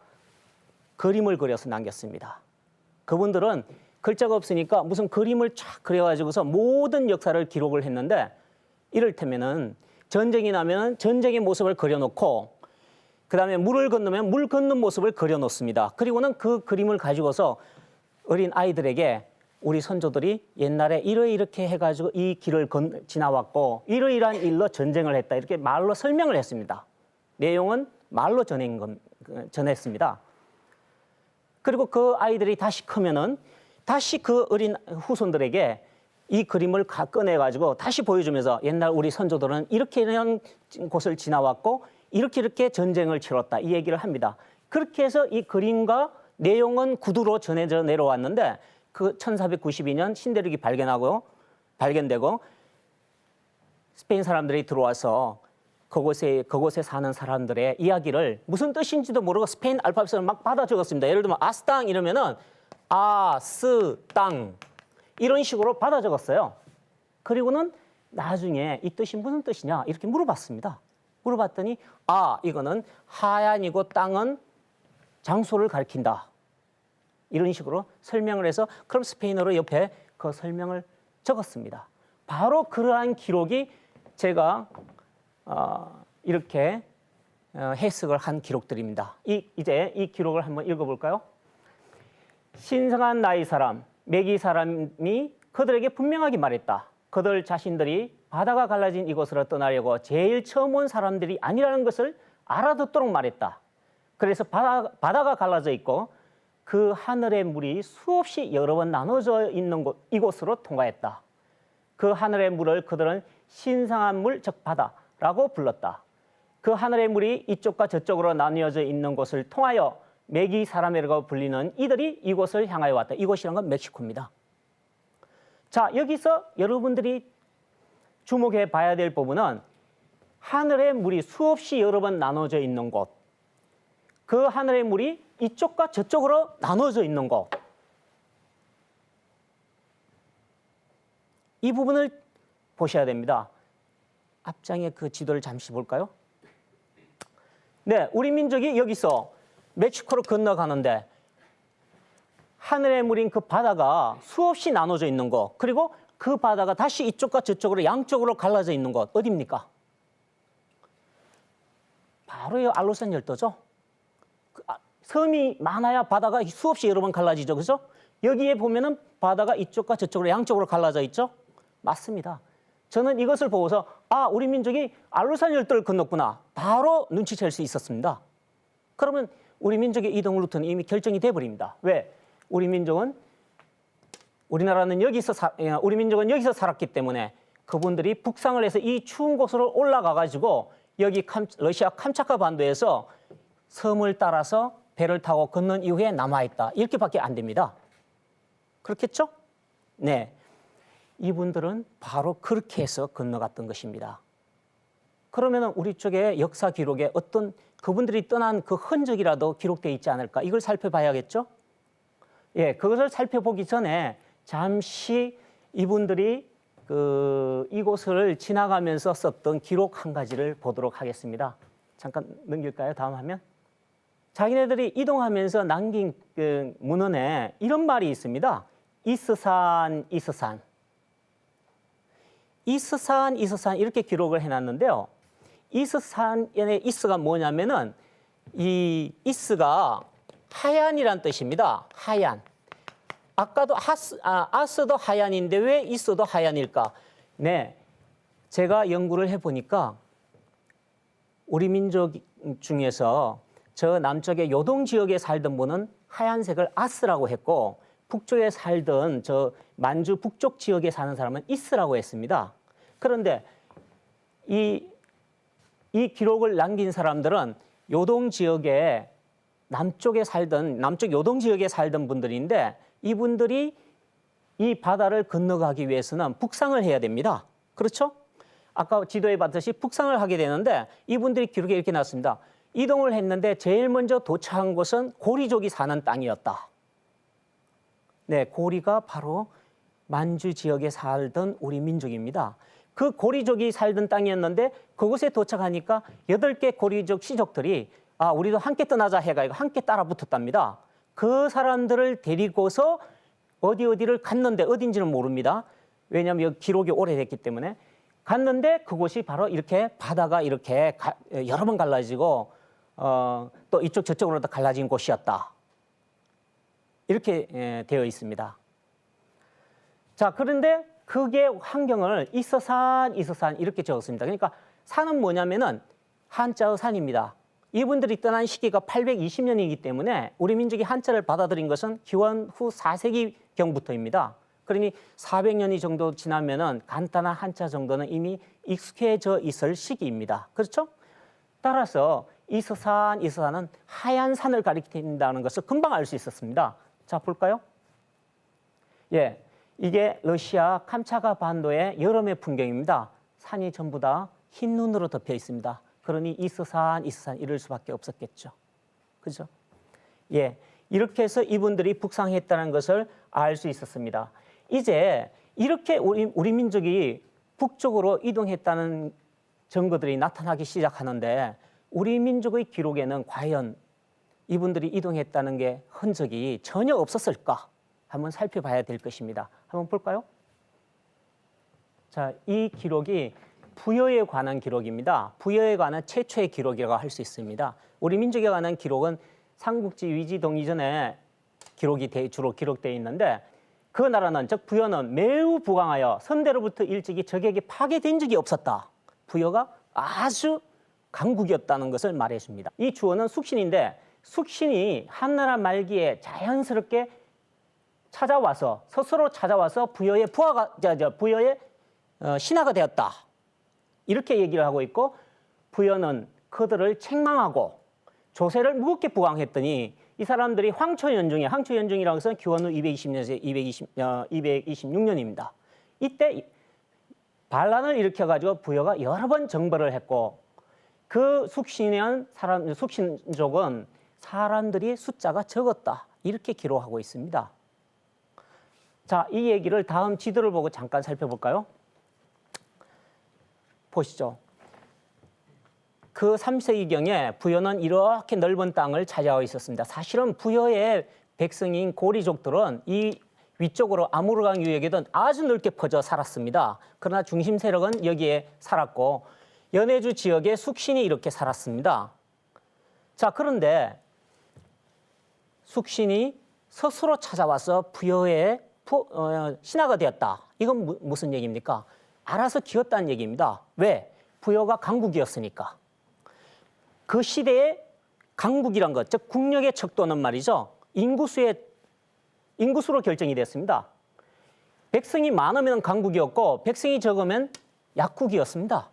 그림을 그려서 남겼습니다. 그분들은 글자가 없으니까 무슨 그림을 쫙 그려가지고서 모든 역사를 기록을 했는데 이를테면은 전쟁이 나면 전쟁의 모습을 그려놓고 그 다음에 물을 건너면 물 건넌 모습을 그려놓습니다. 그리고는 그 그림을 가지고서 어린 아이들에게 우리 선조들이 옛날에 이렇게 해가지고 이 길을 지나왔고 이러이러한 일로 전쟁을 했다. 이렇게 말로 설명을 했습니다. 내용은 말로 전했습니다. 그리고 그 아이들이 다시 크면은 다시 그 어린 후손들에게 이 그림을 꺼내가지고 다시 보여주면서 옛날 우리 선조들은 이렇게 이런 곳을 지나왔고 이렇게 전쟁을 치렀다. 이 얘기를 합니다. 그렇게 해서 이 그림과 내용은 구두로 전해져 내려왔는데 그 1492년 신대륙이 발견되고 스페인 사람들이 들어와서 그곳에 사는 사람들의 이야기를 무슨 뜻인지도 모르고 스페인 알파벳을 막 받아 적었습니다. 예를 들면 아스땅 이러면은 아스땅 이런 식으로 받아 적었어요. 그리고는 나중에 이 뜻이 무슨 뜻이냐 이렇게 물어봤습니다. 물어봤더니 이거는 하얀이고 땅은 장소를 가리킨다. 이런 식으로 설명을 해서 그럼 스페인어로 옆에 그 설명을 적었습니다. 바로 그러한 기록이 제가 이렇게 해석을 한 기록들입니다. 이제 이 기록을 한번 읽어볼까요? 신성한 나의 사람, 메기 사람이 그들에게 분명하게 말했다. 그들 자신들이 바다가 갈라진 이곳으로 떠나려고 제일 처음 온 사람들이 아니라는 것을 알아듣도록 말했다. 그래서 바다가 갈라져 있고 그 하늘의 물이 수없이 여러 번 나눠져 있는 이곳으로 통과했다. 그 하늘의 물을 그들은 신성한 물, 즉 바다라고 불렀다. 그 하늘의 물이 이쪽과 저쪽으로 나뉘어져 있는 곳을 통하여 메기 사람이라고 불리는 이들이 이곳을 향하여 왔다. 이곳이란 건 멕시코입니다. 자, 여기서 여러분들이 주목해 봐야 될 부분은 하늘의 물이 수없이 여러 번 나눠져 있는 곳, 그 하늘의 물이 이쪽과 저쪽으로 나눠져 있는 곳, 이 부분을 보셔야 됩니다. 앞장에 그 지도를 잠시 볼까요? 네, 우리 민족이 여기서 멕시코로 건너가는데 하늘의 물인 그 바다가 수없이 나눠져 있는 곳, 그리고 그 바다가 다시 이쪽과 저쪽으로 양쪽으로 갈라져 있는 곳 어디입니까? 바로 이 알로산 열도죠. 섬이 많아야 바다가 수없이 여러 번 갈라지죠. 그죠? 여기에 보면은 바다가 이쪽과 저쪽으로 양쪽으로 갈라져 있죠. 맞습니다. 저는 이것을 보고서 우리 민족이 알로산 열도를 건넜구나. 바로 눈치챌 수 있었습니다. 그러면 우리 민족의 이동 루트는 이미 결정이 돼버립니다. 왜? 우리 민족은 우리 민족은 여기서 살았기 때문에 그분들이 북상을 해서 이 추운 곳으로 올라가 가지고 여기 러시아 캄차카 반도에서 섬을 따라서 배를 타고 건넌 이후에 남아있다. 이렇게밖에 안 됩니다. 그렇겠죠? 네. 이분들은 바로 그렇게 해서 건너갔던 것입니다. 그러면 우리 쪽에 역사 기록에 어떤 그분들이 떠난 그 흔적이라도 기록되어 있지 않을까? 이걸 살펴봐야겠죠? 예, 그것을 살펴보기 전에 잠시 이분들이 이곳을 지나가면서 썼던 기록 한 가지를 보도록 하겠습니다. 잠깐 넘길까요? 다음 화면. 자기네들이 이동하면서 남긴 그 문헌에 이런 말이 있습니다. 이스산 이렇게 기록을 해놨는데요. 이스산의 이스가 뭐냐면은 이 이스가 하얀이란 뜻입니다. 하얀. 아까도 아스도 하얀인데 왜 이스도 하얀일까? 네, 제가 연구를 해보니까 우리 민족 중에서 저 남쪽의 요동 지역에 살던 분은 하얀색을 아스라고 했고 북쪽에 살던 저 만주 북쪽 지역에 사는 사람은 이스라고 했습니다. 그런데 이 기록을 남긴 사람들은 요동 지역에 남쪽 요동 지역에 살던 분들인데 이분들이 이 바다를 건너가기 위해서는 북상을 해야 됩니다. 그렇죠? 아까 지도에 봤듯이 북상을 하게 되는데 이분들이 기록에 이렇게 나왔습니다. 이동을 했는데 제일 먼저 도착한 곳은 고리족이 사는 땅이었다. 네, 고리가 바로 만주 지역에 살던 우리 민족입니다. 그 고리족이 살던 땅이었는데 그곳에 도착하니까 8개 고리족 시족들이 우리도 함께 떠나자 해가지고 함께 따라 붙었답니다. 그 사람들을 데리고서 어디를 갔는데 어딘지는 모릅니다. 왜냐하면 여기 기록이 오래됐기 때문에 갔는데 그곳이 바로 이렇게 바다가 이렇게 여러 번 갈라지고 또 이쪽 저쪽으로 갈라진 곳이었다. 이렇게 되어 있습니다. 자, 그런데 그게 환경을 이서산 이렇게 적었습니다. 그러니까 산은 뭐냐면은 한자의 산입니다. 이분들이 떠난 시기가 820년이기 때문에 우리 민족이 한자를 받아들인 것은 기원 후 4세기경부터입니다. 그러니 400년이 정도 지나면은 간단한 한자 정도는 이미 익숙해져 있을 시기입니다. 그렇죠? 따라서 이서산은 하얀 산을 가리킨다는 것을 금방 알 수 있었습니다. 자, 볼까요? 예, 이게 러시아 캄차카 반도의 여름의 풍경입니다. 산이 전부 다 흰 눈으로 덮여 있습니다. 그러니 이서산 이럴 수밖에 없었겠죠. 그죠? 예, 이렇게 해서 이분들이 북상했다는 것을 알 수 있었습니다. 이제 이렇게 우리 민족이 북쪽으로 이동했다는 증거들이 나타나기 시작하는데 우리 민족의 기록에는 과연 이분들이 이동했다는 게 흔적이 전혀 없었을까? 한번 살펴봐야 될 것입니다. 한번 볼까요? 자, 이 기록이 부여에 관한 기록입니다. 부여에 관한 최초의 기록이라고 할 수 있습니다. 우리 민족에 관한 기록은 삼국지 위지동 이전에 주로 기록되어 있는데 그 나라는 즉 부여는 매우 부강하여 선대로부터 일찍이 적에게 파괴된 적이 없었다. 부여가 아주 강국이었다는 것을 말해 줍니다. 이 주어는 숙신인데 숙신이 한나라 말기에 자연스럽게 스스로 찾아와서 부여의 신하가 되었다. 이렇게 얘기를 하고 있고 부여는 그들을 책망하고 조세를 무겁게 부강했더니 이 사람들이 황초연중이라는 것은 기원 후 220년에서 226년입니다. 이때 반란을 일으켜가지고 부여가 여러 번 정벌을 했고 그 숙신족은 사람들이 숫자가 적었다. 이렇게 기록하고 있습니다. 자, 이 얘기를 다음 지도를 보고 잠깐 살펴볼까요? 보시죠. 그 3세기경에 부여는 이렇게 넓은 땅을 차지하고 있었습니다. 사실은 부여의 백성인 고리족들은 이 위쪽으로 아무르강 유역에는 아주 넓게 퍼져 살았습니다. 그러나 중심 세력은 여기에 살았고 연해주 지역의 숙신이 이렇게 살았습니다. 자, 그런데 숙신이 스스로 찾아와서 부여의 신하가 되었다. 이건 무슨 얘기입니까? 알아서 기었다는 얘기입니다. 왜? 부여가 강국이었으니까. 그 시대에 강국이란 것, 즉 국력의 척도는 말이죠. 인구수로 결정이 됐습니다. 백성이 많으면 강국이었고 백성이 적으면 약국이었습니다.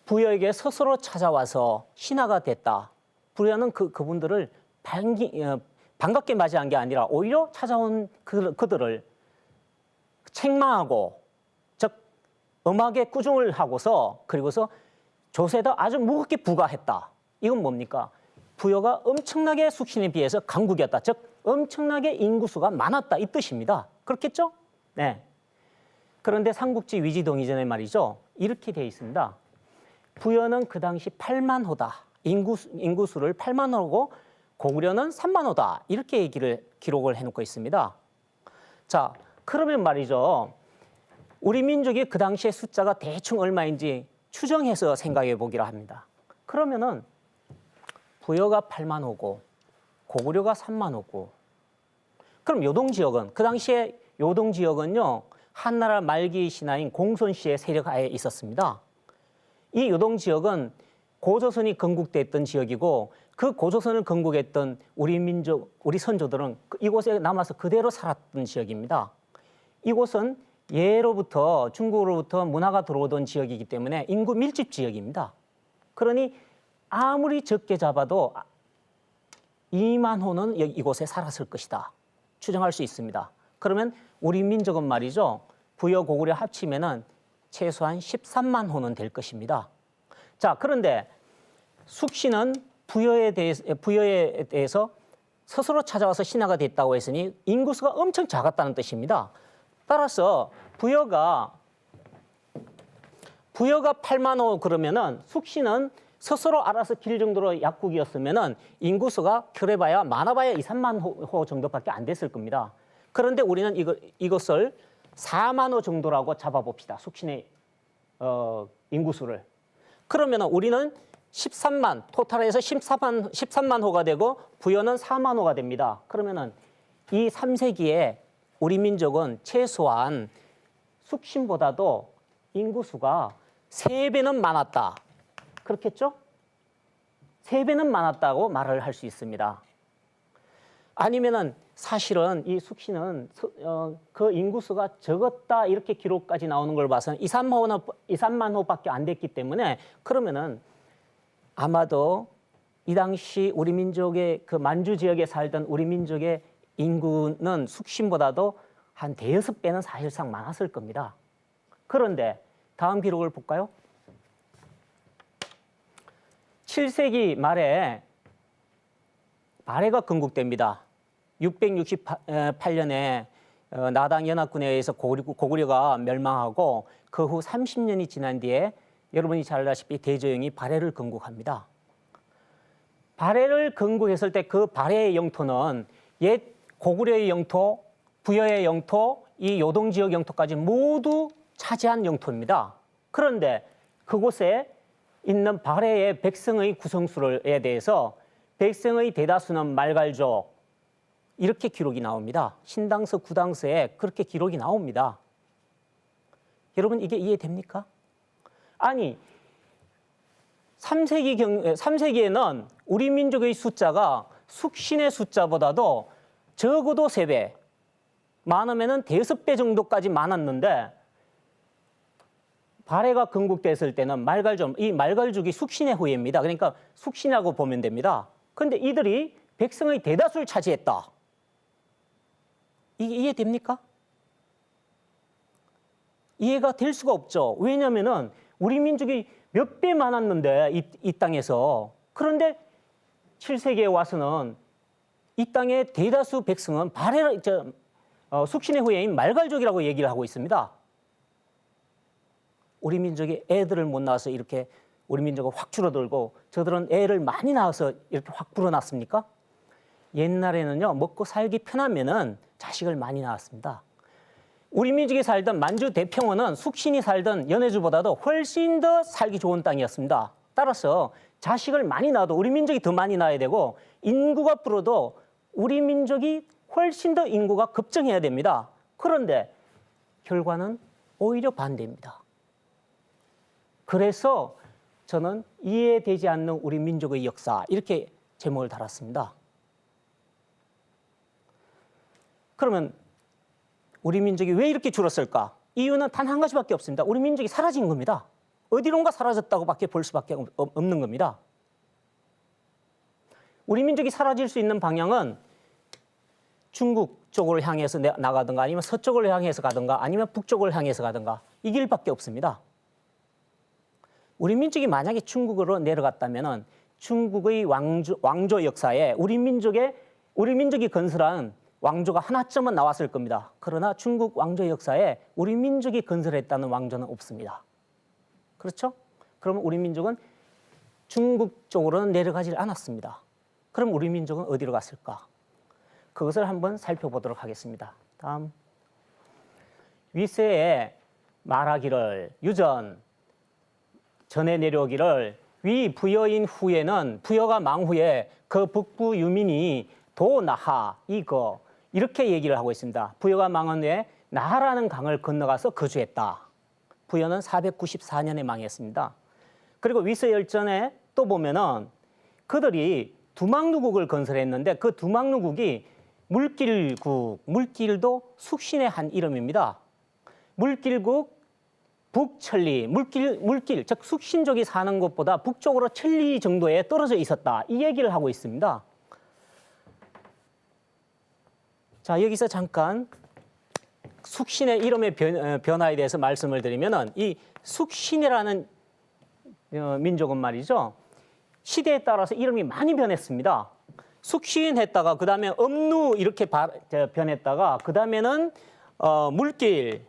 부여에게 스스로 찾아와서 신하가 됐다. 부여는 그분들을 반갑게 맞이한 게 아니라 오히려 찾아온 그들을 책망하고 즉 엄하게 꾸중을 하고서 그리고서 조세도 아주 무겁게 부과했다. 이건 뭡니까? 부여가 엄청나게 숙신에 비해서 강국이었다. 즉 엄청나게 인구수가 많았다. 이 뜻입니다. 그렇겠죠? 네. 그런데 삼국지 위지동 이전에 말이죠. 이렇게 되어 있습니다. 부여는 그 당시 8만 호다. 인구수를 8만 호고 고구려는 3만 호다. 이렇게 기록을 해놓고 있습니다. 자, 그러면 말이죠. 우리 민족이 그 당시에 숫자가 대충 얼마인지 추정해서 생각해 보기로 합니다. 그러면은 부여가 8만 호고 고구려가 3만 호고, 그럼 요동 지역은, 그 당시에 요동 지역은요 한나라 말기 신하인 공손씨의 세력 하에 있었습니다. 이 요동 지역은 고조선이 건국됐던 지역이고, 그 고조선을 건국했던 우리 민족, 우리 선조들은 이곳에 남아서 그대로 살았던 지역입니다. 이곳은 예로부터 중국으로부터 문화가 들어오던 지역이기 때문에 인구 밀집 지역입니다. 그러니 아무리 적게 잡아도 2만 호는 이곳에 살았을 것이다 추정할 수 있습니다. 그러면 우리 민족은 말이죠, 부여 고구려 합치면은 최소한 13만 호는 될 것입니다. 자, 그런데 숙신은 부여에 대해서 스스로 찾아와서 신하가 됐다고 했으니 인구수가 엄청 작았다는 뜻입니다. 따라서 부여가 8만 호 그러면은 숙신은 스스로 알아서 길 정도로 약국이었으면은 인구수가 그래봐야 많아봐야 2, 3만 호 정도밖에 안 됐을 겁니다. 그런데 우리는 이것을 4만 호 정도라고 잡아봅시다. 숙신의 인구수를. 그러면은 우리는 13만, 토탈에서 13만 호가 되고 부여는 4만 호가 됩니다. 그러면은 이 3세기에 우리 민족은 최소한 숙신보다도 인구수가 3배는 많았다. 그렇겠죠? 3배는 많았다고 말을 할 수 있습니다. 아니면은 사실은 이 숙신은 그 인구수가 적었다 이렇게 기록까지 나오는 걸 봐서는 2, 3만 호밖에 안 됐기 때문에, 그러면은 아마도 이 당시 우리 민족의 그 만주 지역에 살던 우리 민족의 인구는 숙신보다도 한 대여섯 배는 사실상 많았을 겁니다. 그런데 다음 기록을 볼까요? 7세기 말에 발해가 건국됩니다. 668년에 나당 연합군에 의해서 고구려가 멸망하고 그 후 30년이 지난 뒤에 여러분이 잘 아시다시피 대저영이 발해를 건국합니다. 발해를 건국했을 때 그 발해의 영토는 옛 고구려의 영토, 부여의 영토, 이 요동 지역 영토까지 모두 차지한 영토입니다. 그런데 그곳에 있는 발해의 백성의 구성수에 대해서 백성의 대다수는 말갈족, 이렇게 기록이 나옵니다. 신당서, 구당서에 그렇게 기록이 나옵니다. 여러분 이게 이해됩니까? 아니 3세기에는 우리 민족의 숫자가 숙신의 숫자보다도 적어도 3배, 많으면 대여섯 배 정도까지 많았는데 발해가 건국됐을 때는 이 말갈족이 숙신의 후예입니다. 그러니까 숙신이라고 보면 됩니다. 그런데 이들이 백성의 대다수를 차지했다. 이게 이해됩니까? 이해가 될 수가 없죠. 왜냐하면 우리 민족이 몇 배 많았는데 이 땅에서, 그런데 7세기에 와서는 이 땅의 대다수 백성은 숙신의 후예인 말갈족이라고 얘기를 하고 있습니다. 우리 민족이 애들을 못 낳아서 이렇게 우리 민족은 확 줄어들고 저들은 애를 많이 낳아서 이렇게 확 불어났습니까? 옛날에는요, 먹고 살기 편하면은 자식을 많이 낳았습니다. 우리 민족이 살던 만주 대평원은 숙신이 살던 연해주보다도 훨씬 더 살기 좋은 땅이었습니다. 따라서 자식을 많이 낳아도 우리 민족이 더 많이 낳아야 되고, 인구가 불어도 우리 민족이 훨씬 더 인구가 급증해야 됩니다. 그런데 결과는 오히려 반대입니다. 그래서 저는 이해되지 않는 우리 민족의 역사, 이렇게 제목을 달았습니다. 그러면 우리 민족이 왜 이렇게 줄었을까? 이유는 단 한 가지밖에 없습니다. 우리 민족이 사라진 겁니다. 어디론가 사라졌다고밖에 볼 수밖에 없는 겁니다. 우리 민족이 사라질 수 있는 방향은 중국 쪽으로 향해서 나가든가, 아니면 서쪽을 향해서 가든가, 아니면 북쪽을 향해서 가든가, 이 길밖에 없습니다. 우리 민족이 만약에 중국으로 내려갔다면 중국의 왕조 역사에 우리 민족이 건설한 왕조가 하나쯤은 나왔을 겁니다. 그러나 중국 왕조 역사에 우리 민족이 건설했다는 왕조는 없습니다. 그렇죠? 그러면 우리 민족은 중국 쪽으로는 내려가질 않았습니다. 그럼 우리 민족은 어디로 갔을까? 그것을 한번 살펴보도록 하겠습니다. 다음. 위세에 말하기를 유전 전해 내려오기를 위 부여인 후에는 부여가 망후에 그 북부 유민이 도 나하 이거 이렇게 얘기를 하고 있습니다. 부여가 망한 후에 나하라는 강을 건너가서 거주했다. 부여는 494년에 망했습니다. 그리고 위세열전에 또 보면은 그들이 두막루국을 건설했는데 그 두막루국이 물길국, 물길도 숙신의 한 이름입니다. 물길국, 북천리, 물길, 즉 숙신족이 사는 곳보다 북쪽으로 천리 정도에 떨어져 있었다. 이 얘기를 하고 있습니다. 자, 여기서 잠깐 숙신의 이름의 변화에 대해서 말씀을 드리면은 이 숙신이라는 민족은 말이죠. 시대에 따라서 이름이 많이 변했습니다. 숙신했다가 그 다음에 음루 이렇게 변했다가 그 다음에는 물길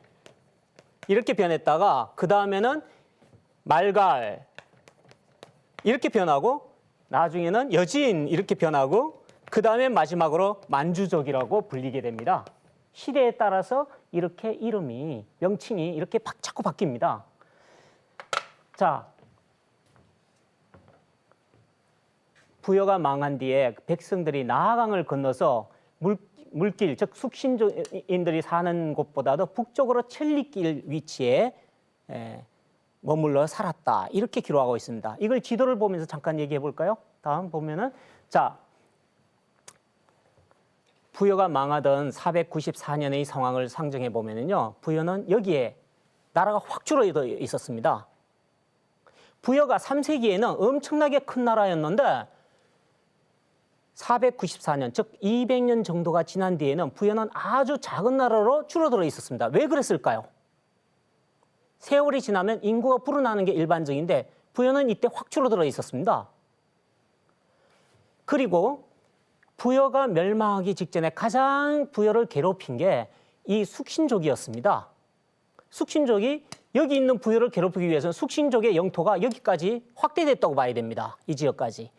이렇게 변했다가 그 다음에는 말갈 이렇게 변하고 나중에는 여진 이렇게 변하고 그 다음에 마지막으로 만주족이라고 불리게 됩니다. 시대에 따라서 이렇게 이름이 명칭이 이렇게 자꾸 바뀝니다. 자, 부여가 망한 뒤에 백성들이 나하강을 건너서 물길, 즉 숙신족인들이 사는 곳보다도 북쪽으로 천리길 위치에 머물러 살았다. 이렇게 기록하고 있습니다. 이걸 지도를 보면서 잠깐 얘기해 볼까요? 다음 보면은 자, 부여가 망하던 494년의 상황을 상정해 보면은요, 부여는 여기에 나라가 확 줄어들어 있었습니다. 부여가 3세기에는 엄청나게 큰 나라였는데 494년, 즉 200년 정도가 지난 뒤에는 부여는 아주 작은 나라로 줄어들어 있었습니다. 왜 그랬을까요? 세월이 지나면 인구가 불어나는 게 일반적인데 부여는 이때 확 줄어들어 있었습니다. 그리고 부여가 멸망하기 직전에 가장 부여를 괴롭힌 게 이 숙신족이었습니다. 숙신족이 여기 있는 부여를 괴롭히기 위해서는 숙신족의 영토가 여기까지 확대됐다고 봐야 됩니다. 이 지역까지.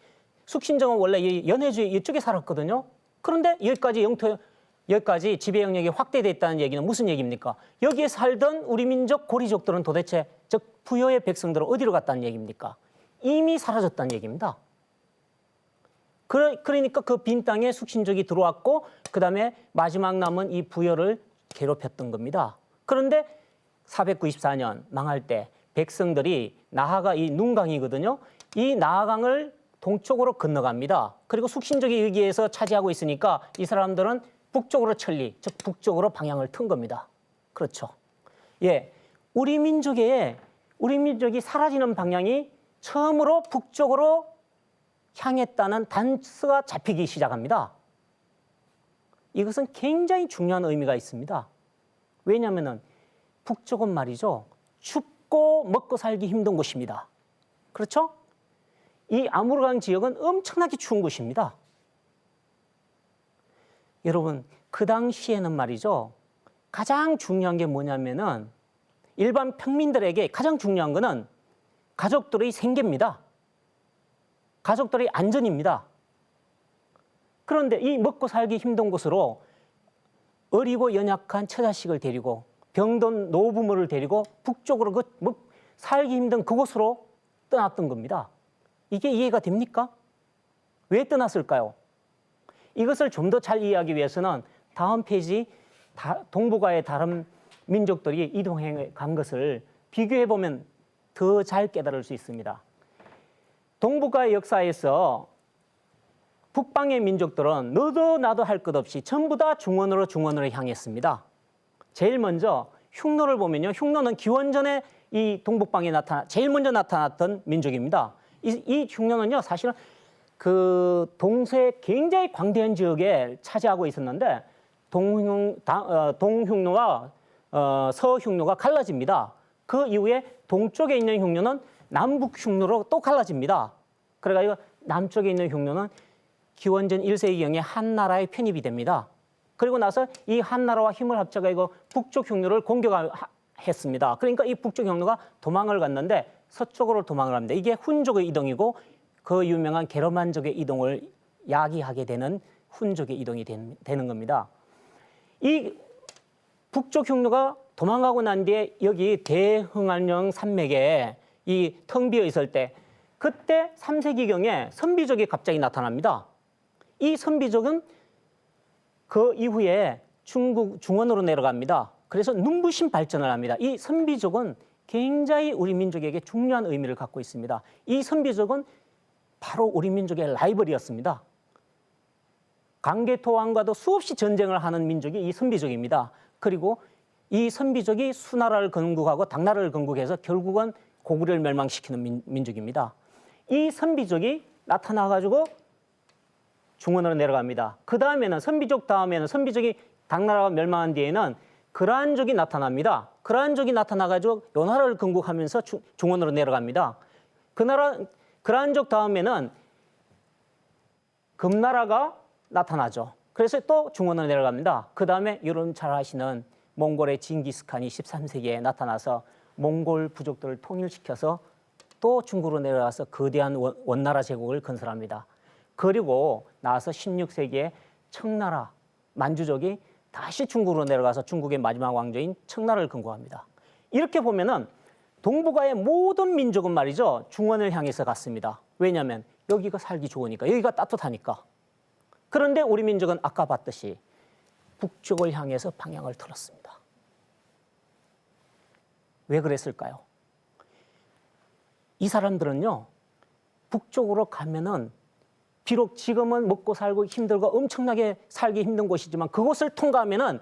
숙신족은 원래 이 연해주의 이쪽에 살았거든요. 그런데 여기까지 지배 영역이 확대됐다는 얘기는 무슨 얘기입니까? 여기에 살던 우리 민족 고리족들은 도대체 즉 부여의 백성들은 어디로 갔다는 얘기입니까? 이미 사라졌다는 얘기입니다. 그러니까 그 빈 땅에 숙신족이 들어왔고 그 다음에 마지막 남은 이 부여를 괴롭혔던 겁니다. 그런데 494년 망할 때 백성들이 나하가 이 눈강이거든요. 이 나하강을 동쪽으로 건너갑니다. 그리고 숙신족이 여기에서 차지하고 있으니까 이 사람들은 북쪽으로 천리, 즉 북쪽으로 방향을 튼 겁니다. 그렇죠. 예, 우리 민족이 사라지는 방향이 처음으로 북쪽으로 향했다는 단서가 잡히기 시작합니다. 이것은 굉장히 중요한 의미가 있습니다. 왜냐하면 북쪽은 말이죠. 춥고 먹고 살기 힘든 곳입니다. 그렇죠? 이 아무르강 지역은 엄청나게 추운 곳입니다. 여러분, 그 당시에는 말이죠. 가장 중요한 게 뭐냐면은 일반 평민들에게 가장 중요한 거는 가족들의 생계입니다. 가족들의 안전입니다. 그런데 이 먹고 살기 힘든 곳으로 어리고 연약한 처자식을 데리고 병든 노부모를 데리고 북쪽으로 살기 힘든 그곳으로 떠났던 겁니다. 이게 이해가 됩니까? 왜 떠났을까요? 이것을 좀 더 잘 이해하기 위해서는 다음 페이지 동북아의 다른 민족들이 이동해 간 것을 비교해 보면 더 잘 깨달을 수 있습니다. 동북아의 역사에서 북방의 민족들은 너도 나도 할 것 없이 전부 다 중원으로 향했습니다. 제일 먼저 흉노를 보면요. 흉노는 기원전에 이 동북방에 제일 먼저 나타났던 민족입니다. 이 흉노는요, 사실은 그 동서의 굉장히 광대한 지역에 차지하고 있었는데 동흉노와 서흉노가 갈라집니다. 그 이후에 동쪽에 있는 흉노는 남북 흉노로 또 갈라집니다. 그래가지고 남쪽에 있는 흉노는 기원전 1세기경에 한나라에 편입이 됩니다. 그리고 나서 이 한나라와 힘을 합쳐가지고 북쪽 흉노를 공격했습니다. 그러니까 이 북쪽 흉노가 도망을 갔는데 서쪽으로 도망을 합니다. 이게 훈족의 이동이고 그 유명한 게르만족의 이동을 야기하게 되는 훈족의 이동이 되는 겁니다. 이 북쪽 흉노가 도망가고 난 뒤에 여기 대흥안령 산맥에 이 텅 비어 있을 때 그때 3세기경에 선비족이 갑자기 나타납니다. 이 선비족은 그 이후에 중원으로 내려갑니다. 그래서 눈부신 발전을 합니다. 이 선비족은 굉장히 우리 민족에게 중요한 의미를 갖고 있습니다. 이 선비족은 바로 우리 민족의 라이벌이었습니다. 강개토왕과도 수없이 전쟁을 하는 민족이 이 선비족입니다. 그리고 이 선비족이 수나라를 건국하고 당나라를 건국해서 결국은 고구려를 멸망시키는 민족입니다. 이 선비족이 나타나가지고 중원으로 내려갑니다. 그 다음에는 선비족 다음에는 선비족이 당나라가 멸망한 뒤에는 그란족이 나타납니다. 그란족이 나타나가지고 요나라를 건국하면서 중원으로 내려갑니다. 그란족 다음에는 금나라가 나타나죠. 그래서 또 중원으로 내려갑니다. 그 다음에 여러분 잘 아시는 몽골의 징기스칸이 13세기에 나타나서 몽골 부족들을 통일시켜서 또 중국으로 내려가서 거대한 원나라 제국을 건설합니다. 그리고 나서 16세기에 청나라, 만주족이 다시 중국으로 내려가서 중국의 마지막 왕조인 청나라를 건국합니다. 이렇게 보면은 동북아의 모든 민족은 말이죠, 중원을 향해서 갔습니다. 왜냐하면 여기가 살기 좋으니까, 여기가 따뜻하니까. 그런데 우리 민족은 아까 봤듯이 북쪽을 향해서 방향을 틀었습니다. 왜 그랬을까요? 이 사람들은요, 북쪽으로 가면은 비록 지금은 먹고 살고 힘들고 엄청나게 살기 힘든 곳이지만 그곳을 통과하면은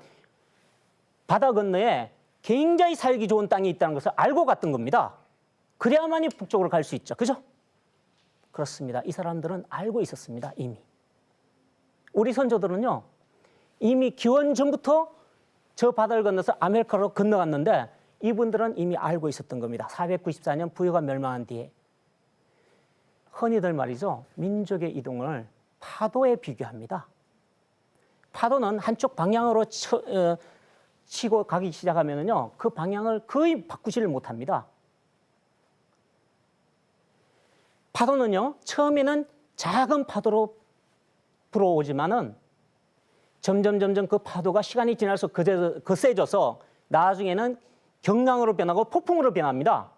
바다 건너에 굉장히 살기 좋은 땅이 있다는 것을 알고 갔던 겁니다. 그래야만이 북쪽으로 갈 수 있죠. 그죠? 그렇습니다. 이 사람들은 알고 있었습니다. 이미. 우리 선조들은요, 이미 기원 전부터 저 바다를 건너서 아메리카로 건너갔는데 이분들은 이미 알고 있었던 겁니다. 494년 부여가 멸망한 뒤에. 흔히들 말이죠, 민족의 이동을 파도에 비교합니다. 파도는 한쪽 방향으로 치고 가기 시작하면요, 그 방향을 거의 바꾸지를 못합니다. 파도는요, 처음에는 작은 파도로 불어오지만은 점점 그 파도가 시간이 지날수록 거세져서 나중에는 경랑으로 변하고 폭풍으로 변합니다.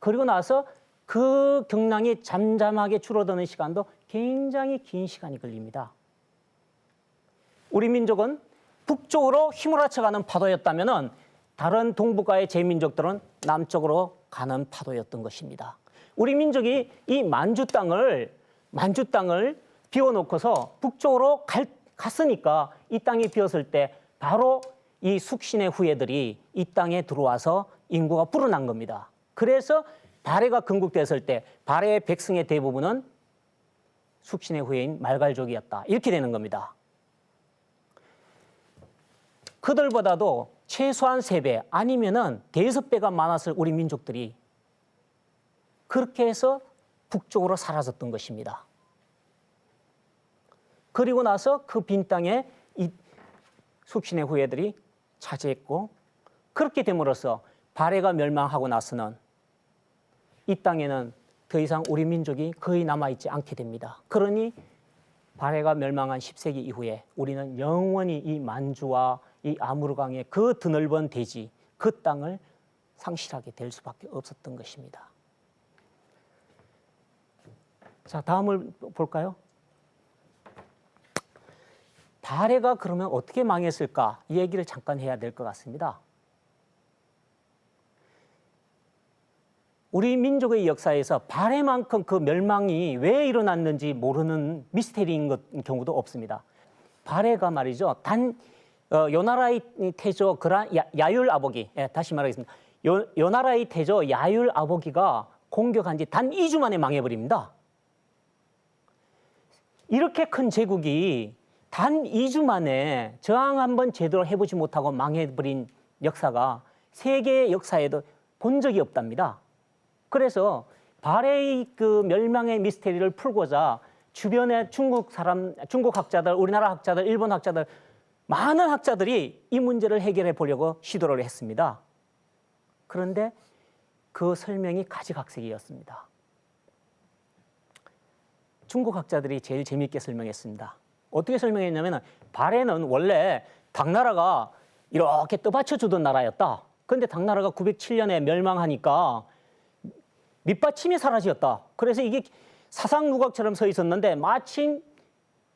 그리고 나서 그 경랑이 잠잠하게 줄어드는 시간도 굉장히 긴 시간이 걸립니다. 우리 민족은 북쪽으로 휘몰아쳐가는 파도였다면 다른 동북아의 제민족들은 남쪽으로 가는 파도였던 것입니다. 우리 민족이 이 만주 땅을 비워놓고서 북쪽으로 갔으니까 이 땅이 비었을 때 바로 이 숙신의 후예들이 이 땅에 들어와서 인구가 불어난 겁니다. 그래서 발해가 건국됐을 때 발해의 백성의 대부분은 숙신의 후예인 말갈족이었다. 이렇게 되는 겁니다. 그들보다도 최소한 3배 아니면은 대여섯 배가 많았을 우리 민족들이 그렇게 해서 북쪽으로 사라졌던 것입니다. 그리고 나서 그 빈 땅에 이 숙신의 후예들이 차지했고, 그렇게 됨으로써 발해가 멸망하고 나서는 이 땅에는 더 이상 우리 민족이 거의 남아있지 않게 됩니다. 그러니 발해가 멸망한 10세기 이후에 우리는 영원히 이 만주와 이 아무르강의 그 드넓은 대지, 그 땅을 상실하게 될 수밖에 없었던 것입니다. 자, 다음을 볼까요? 발해가 그러면 어떻게 망했을까? 이 얘기를 잠깐 해야 될 것 같습니다. 우리 민족의 역사에서 발해만큼 그 멸망이 왜 일어났는지 모르는 미스테리인 경우도 없습니다. 발해가 말이죠, 요나라의 태조 야율 아보기, 다시 말하겠습니다. 요나라의 태조 야율 아보기가 공격한 지 단 2주 만에 망해버립니다. 이렇게 큰 제국이 단 2주 만에 저항 한번 제대로 해보지 못하고 망해버린 역사가 세계 역사에도 본 적이 없답니다. 그래서 발해의 그 멸망의 미스테리를 풀고자 주변의 중국 학자들, 우리나라 학자들, 일본 학자들, 많은 학자들이 이 문제를 해결해 보려고 시도를 했습니다. 그런데 그 설명이 가지각색이었습니다. 중국 학자들이 제일 재미있게 설명했습니다. 어떻게 설명했냐면 발해는 원래 당나라가 이렇게 떠받쳐 주던 나라였다. 그런데 당나라가 907년에 멸망하니까 밑받침이 사라졌다. 그래서 이게 사상누각처럼 서 있었는데 마침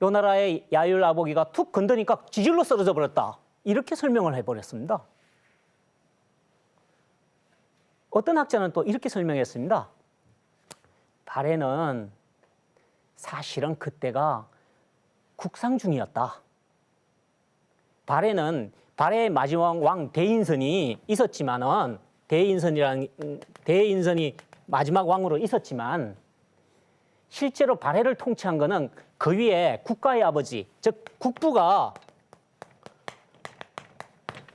요 나라의 야율 아보기가 툭 건드니까 지질로 쓰러져 버렸다. 이렇게 설명을 해버렸습니다. 어떤 학자는 또 이렇게 설명했습니다. 발해는 사실은 그때가 국상 중이었다. 발해의 마지막 왕 대인선이 있었지만은 대인선이 마지막 왕으로 있었지만 실제로 발해를 통치한 것은 그 위에 국가의 아버지, 즉 국부가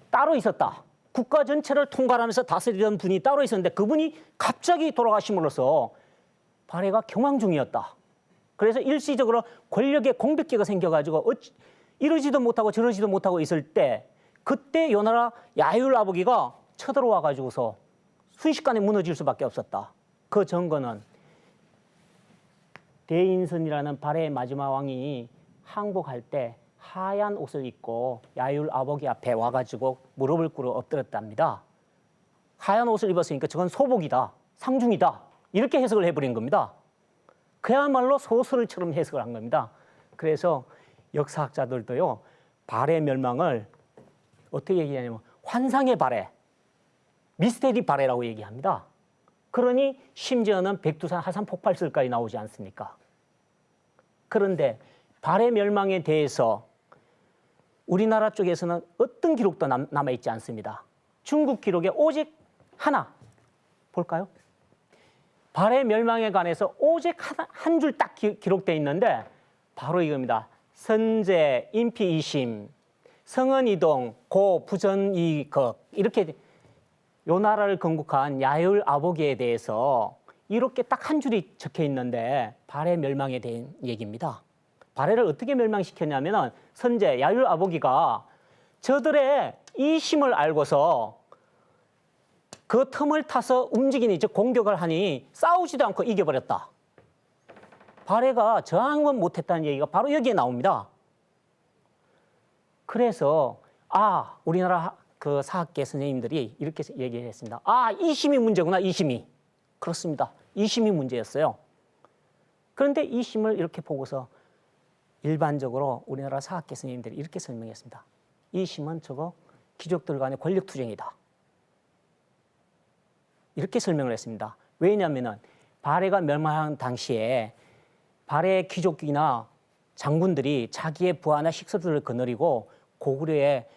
따로 있었다. 국가 전체를 통괄하면서 다스리던 분이 따로 있었는데 그분이 갑자기 돌아가심으로써 발해가 경황 중이었다. 그래서 일시적으로 권력의 공백기가 생겨가지고 이러지도 못하고 저러지도 못하고 있을 때 그때 요 나라 야율 아보기가 쳐들어와 가지고서 순식간에 무너질 수밖에 없었다. 그 증거는 대인선이라는 발해의 마지막 왕이 항복할 때 하얀 옷을 입고 야율 아보기 앞에 와가지고 무릎을 꿇어 엎드렸답니다. 하얀 옷을 입었으니까 저건 소복이다, 상중이다 이렇게 해석을 해버린 겁니다. 그야말로 소설처럼 해석을 한 겁니다. 그래서 역사학자들도요 발해 멸망을 어떻게 얘기하냐면 환상의 발해, 미스테리 발해라고 얘기합니다. 그러니 심지어는 백두산 화산 폭발설까지 나오지 않습니까? 그런데 발해 멸망에 대해서 우리나라 쪽에서는 어떤 기록도 남아있지 않습니다. 중국 기록에 오직 하나 볼까요? 발해 멸망에 관해서 오직 한 줄 딱 기록되어 있는데 바로 이겁니다. 선제, 인피 이심, 성은 이동, 고 부전이극 이렇게 요 나라를 건국한 야율 아보기에 대해서 이렇게 딱 한 줄이 적혀 있는데 발해 멸망에 대한 얘기입니다. 발해를 어떻게 멸망시켰냐면 선제, 야율 아보기가 저들의 이심을 알고서 그 틈을 타서 움직이니 즉 공격을 하니 싸우지도 않고 이겨버렸다. 발해가 저항은 못했다는 얘기가 바로 여기에 나옵니다. 그래서 우리나라 그 사학계 선생님들이 이렇게 얘기를 했습니다. 이심이 문제구나, 이심이. 그렇습니다. 이심이 문제였어요. 그런데 이심을 이렇게 보고서 일반적으로 우리나라 사학계 선생님들이 이렇게 설명했습니다. 이심은 저거 귀족들 간의 권력투쟁이다. 이렇게 설명을 했습니다. 왜냐하면 발해가 멸망한 당시에 발해 귀족이나 장군들이 자기의 부하나 식서들을 거느리고 고구려에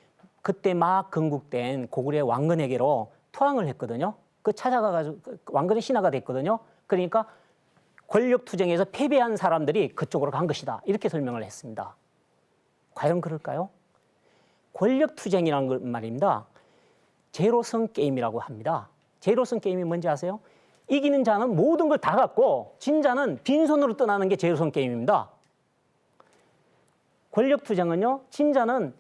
그때 막 건국된 고구려의 왕건에게로 투항을 했거든요. 그 찾아가가지고 왕건의 신하가 됐거든요. 그러니까 권력투쟁에서 패배한 사람들이 그쪽으로 간 것이다. 이렇게 설명을 했습니다. 과연 그럴까요? 권력투쟁이라는 걸 말입니다. 제로섬 게임이라고 합니다. 제로섬 게임이 뭔지 아세요? 이기는 자는 모든 걸 다 갖고 진 자는 빈손으로 떠나는 게 제로섬 게임입니다. 권력투쟁은요, 진 자는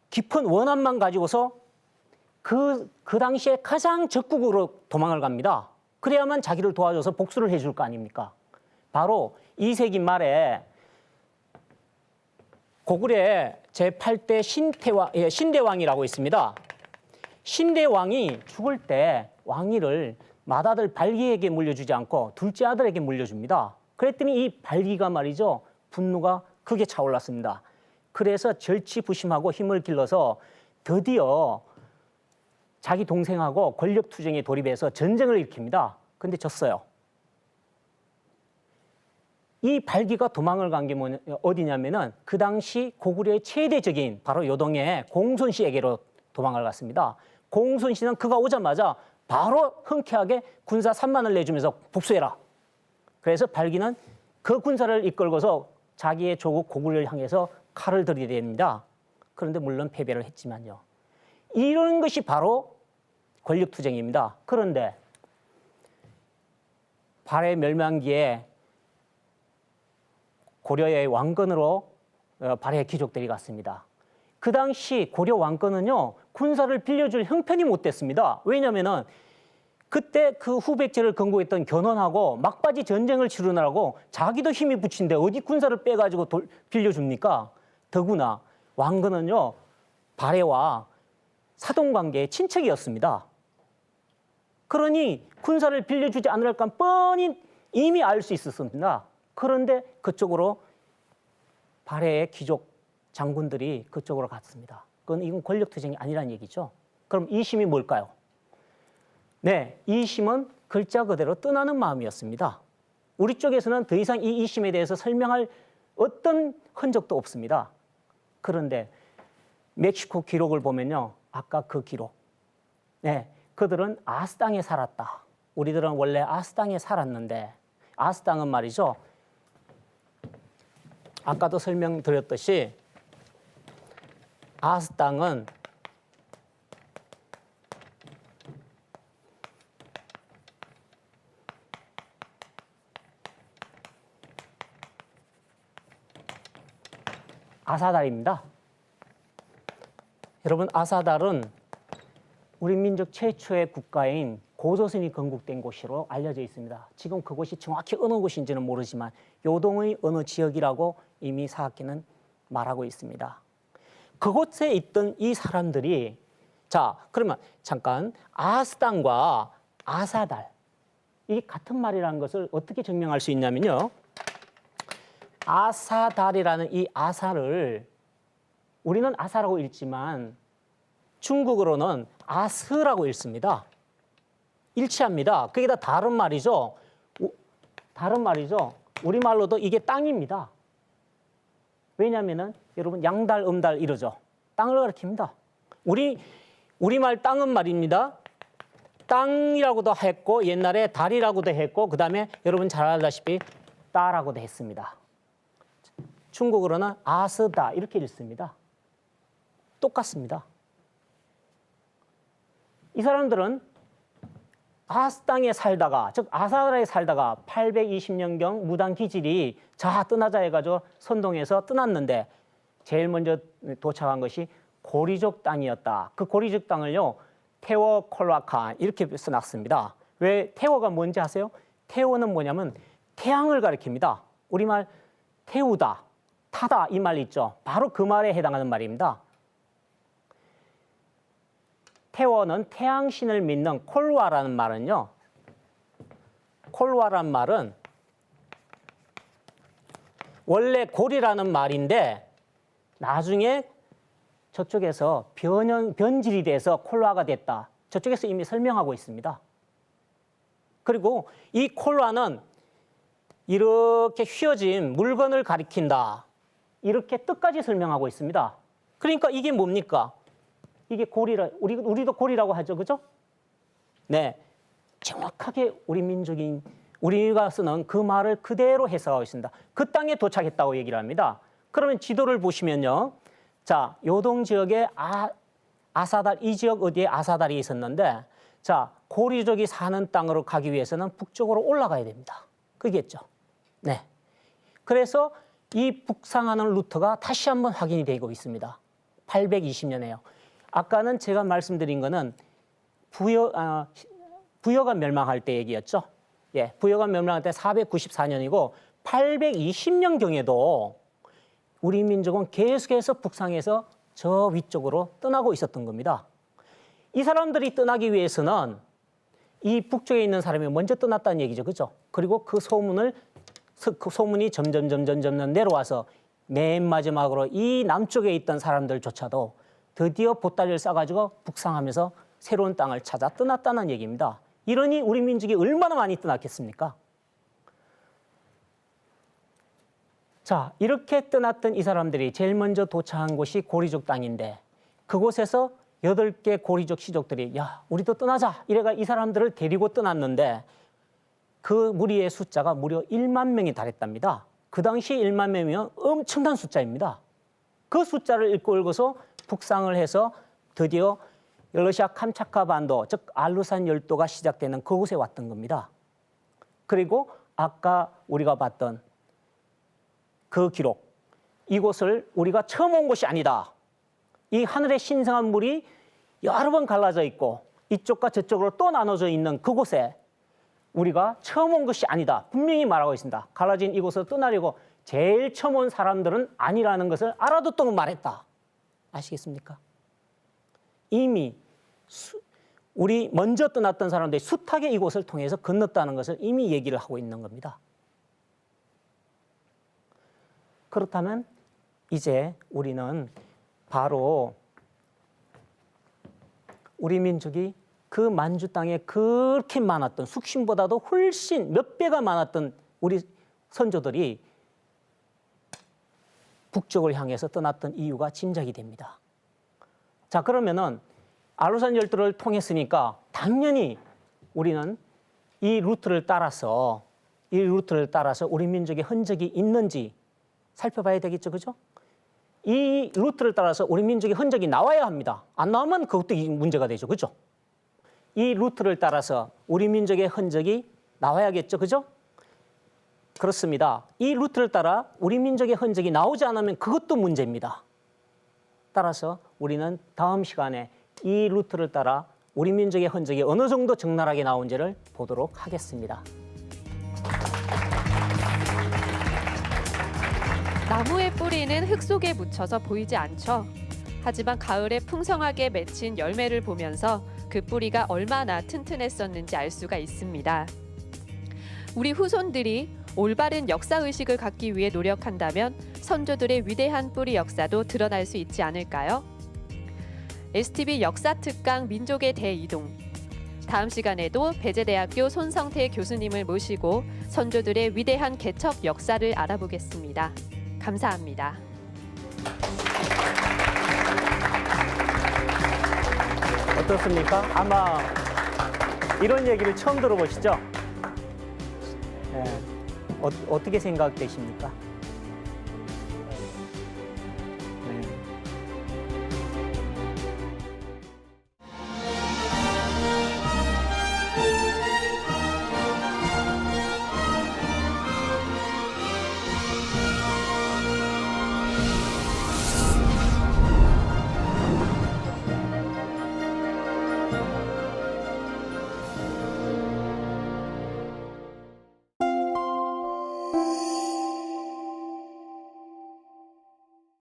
깊은 원한만 가지고서 그 당시에 가장 적국으로 도망을 갑니다. 그래야만 자기를 도와줘서 복수를 해줄 거 아닙니까? 바로 2세기 말에 고구려의 제8대 신대왕이라고 있습니다. 신대왕이 죽을 때 왕위를 맏아들 발기에게 물려주지 않고 둘째 아들에게 물려줍니다. 그랬더니 이 발기가 말이죠, 분노가 크게 차올랐습니다. 그래서 절치부심하고 힘을 길러서 드디어 자기 동생하고 권력투쟁에 돌입해서 전쟁을 일으킵니다. 근데 졌어요. 이 발기가 도망을 간 게 어디냐면은 그 당시 고구려의 최대적인 바로 요동의 공손 씨에게로 도망을 갔습니다. 공손 씨는 그가 오자마자 바로 흔쾌하게 군사 3만을 내주면서 복수해라. 그래서 발기는 그 군사를 이끌고서 자기의 조국 고구려를 향해서 칼을 들이댑니다. 그런데 물론 패배를 했지만요. 이런 것이 바로 권력투쟁입니다. 그런데 발해 멸망기에 고려의 왕건으로 발해 귀족들이 갔습니다. 그 당시 고려 왕건은요, 군사를 빌려줄 형편이 못 됐습니다. 왜냐하면 그때 그 후백제를 건국했던 견훤하고 막바지 전쟁을 치르느라고 자기도 힘이 붙인데 어디 군사를 빼가지고 빌려줍니까? 더구나 왕건은요, 발해와 사돈관계의 친척이었습니다. 그러니 군사를 빌려주지 않을까 뻔히 이미 알 수 있었습니다. 그런데 그쪽으로 발해의 귀족 장군들이 그쪽으로 갔습니다. 이건 권력투쟁이 아니란 얘기죠. 그럼 이심이 뭘까요? 네, 이심은 글자 그대로 떠나는 마음이었습니다. 우리 쪽에서는 더 이상 이 이심에 대해서 설명할 어떤 흔적도 없습니다. 그런데 멕시코 기록을 보면요, 아까 그 기록, 네, 그들은 아스 땅에 살았다. 우리들은 원래 아스 땅에 살았는데, 아스 땅은 말이죠, 아까도 설명드렸듯이 아스 땅은 아사달입니다. 여러분, 아사달은 우리 민족 최초의 국가인 고조선이 건국된 곳으로 알려져 있습니다. 지금 그곳이 정확히 어느 곳인지는 모르지만 요동의 어느 지역이라고 이미 사학기는 말하고 있습니다. 그곳에 있던 이 사람들이, 자, 그러면 잠깐 아스 땅과 아사달, 이 같은 말이라는 것을 어떻게 증명할 수 있냐면요, 아사달이라는 이 아사를 우리는 아사라고 읽지만 중국어로는 아스라고 읽습니다. 일치합니다. 그게 다 다른 말이죠. 다른 말이죠. 우리말로도 이게 땅입니다. 왜냐하면은 여러분 양달, 음달 이러죠. 땅을 가리킵니다. 우리말 땅은 말입니다. 땅이라고도 했고 옛날에 달이라고도 했고 그다음에 여러분 잘 알다시피 따라고도 했습니다. 중국어로는 아스다 이렇게 읽습니다. 똑같습니다. 이 사람들은 아스 땅에 살다가, 즉 아사달에 살다가 820년경 무당 기질이 자 떠나자 해가지고 선동해서 떠났는데 제일 먼저 도착한 것이 고리족 땅이었다. 그 고리족 땅을요 테워콜라칸 이렇게 써놨습니다. 왜 테워가 뭔지 아세요? 테워는 뭐냐면 태양을 가리킵니다. 우리말 태우다, 타다 이 말 있죠. 바로 그 말에 해당하는 말입니다. 태워는 태양신을 믿는 콜와라는 말은요, 콜와라는 말은 원래 고리라는 말인데 나중에 저쪽에서 변질이 돼서 콜와가 됐다. 저쪽에서 이미 설명하고 있습니다. 그리고 이 콜와는 이렇게 휘어진 물건을 가리킨다. 이렇게 뜻까지 설명하고 있습니다. 그러니까 이게 뭡니까? 이게 고리라, 우리도 고리라고 하죠, 그죠? 네, 정확하게 우리 민족인 우리가 쓰는 그 말을 그대로 해석하고 있습니다. 그 땅에 도착했다고 얘기를 합니다. 그러면 지도를 보시면요, 자, 요동 지역에 아사달, 이 지역 어디에 아사달이 있었는데, 자, 고리족이 사는 땅으로 가기 위해서는 북쪽으로 올라가야 됩니다. 그겠죠? 네. 그래서 이 북상하는 루트가 다시 한번 확인이 되고 있습니다. 820년에요. 아까는 제가 말씀드린 거는 부여가 멸망할 때 얘기였죠. 예, 부여가 멸망할 때 494년이고 820년경에도 우리 민족은 계속해서 북상해서 저 위쪽으로 떠나고 있었던 겁니다. 이 사람들이 떠나기 위해서는 이 북쪽에 있는 사람이 먼저 떠났다는 얘기죠, 그죠? 그리고 그 소문이 점점 내려와서 맨 마지막으로 이 남쪽에 있던 사람들조차도 드디어 보따리를 싸가지고 북상하면서 새로운 땅을 찾아 떠났다는 얘기입니다. 이러니 우리 민족이 얼마나 많이 떠났겠습니까? 자, 이렇게 떠났던 이 사람들이 제일 먼저 도착한 곳이 고리족 땅인데 그곳에서 8개 고리족 시족들이 야, 우리도 떠나자 이래가 이 사람들을 데리고 떠났는데 그 무리의 숫자가 무려 1만 명이 달했답니다. 그 당시 1만 명이면 엄청난 숫자입니다. 그 숫자를 읽고서 북상을 해서 드디어 러시아 캄차카 반도, 즉 알루산 열도가 시작되는 그곳에 왔던 겁니다. 그리고 아까 우리가 봤던 그 기록, 이곳을 우리가 처음 온 곳이 아니다. 이 하늘에 신성한 물이 여러 번 갈라져 있고 이쪽과 저쪽으로 또 나눠져 있는 그곳에 우리가 처음 온 것이 아니다. 분명히 말하고 있습니다. 갈라진 이곳을 떠나려고 제일 처음 온 사람들은 아니라는 것을 알아듣도록 말했다. 아시겠습니까? 이미 우리 먼저 떠났던 사람들이 숱하게 이곳을 통해서 건넜다는 것을 이미 얘기를 하고 있는 겁니다. 그렇다면 이제 우리는 바로 우리 민족이 그 만주 땅에 그렇게 많았던 숙신보다도 훨씬 몇 배가 많았던 우리 선조들이 북쪽을 향해서 떠났던 이유가 짐작이 됩니다. 자, 그러면은 알루산 열도를 통했으니까 당연히 우리는 이 루트를 따라서 우리 민족의 흔적이 있는지 살펴봐야 되겠죠, 그죠? 이 루트를 따라서 우리 민족의 흔적이 나와야 합니다. 안 나오면 그것도 문제가 되죠, 그죠? 이 루트를 따라서 우리 민족의 흔적이 나와야겠죠, 그죠? 그렇습니다. 이 루트를 따라 우리 민족의 흔적이 나오지 않으면 그것도 문제입니다. 따라서 우리는 다음 시간에 이 루트를 따라 우리 민족의 흔적이 어느 정도 적나라하게 나온지를 보도록 하겠습니다. 나무의 뿌리는 흙 속에 묻혀서 보이지 않죠. 하지만 가을에 풍성하게 맺힌 열매를 보면서 그 뿌리가 얼마나 튼튼했었는지 알 수가 있습니다. 우리 후손들이 올바른 역사의식을 갖기 위해 노력한다면 선조들의 위대한 뿌리 역사도 드러날 수 있지 않을까요? STV 역사특강 민족의 대이동. 다음 시간에도 배재대학교 손성태 교수님을 모시고 선조들의 위대한 개척 역사를 알아보겠습니다. 감사합니다. 어떻습니까? 아마 이런 얘기를 처음 들어보시죠? 어떻게 생각되십니까?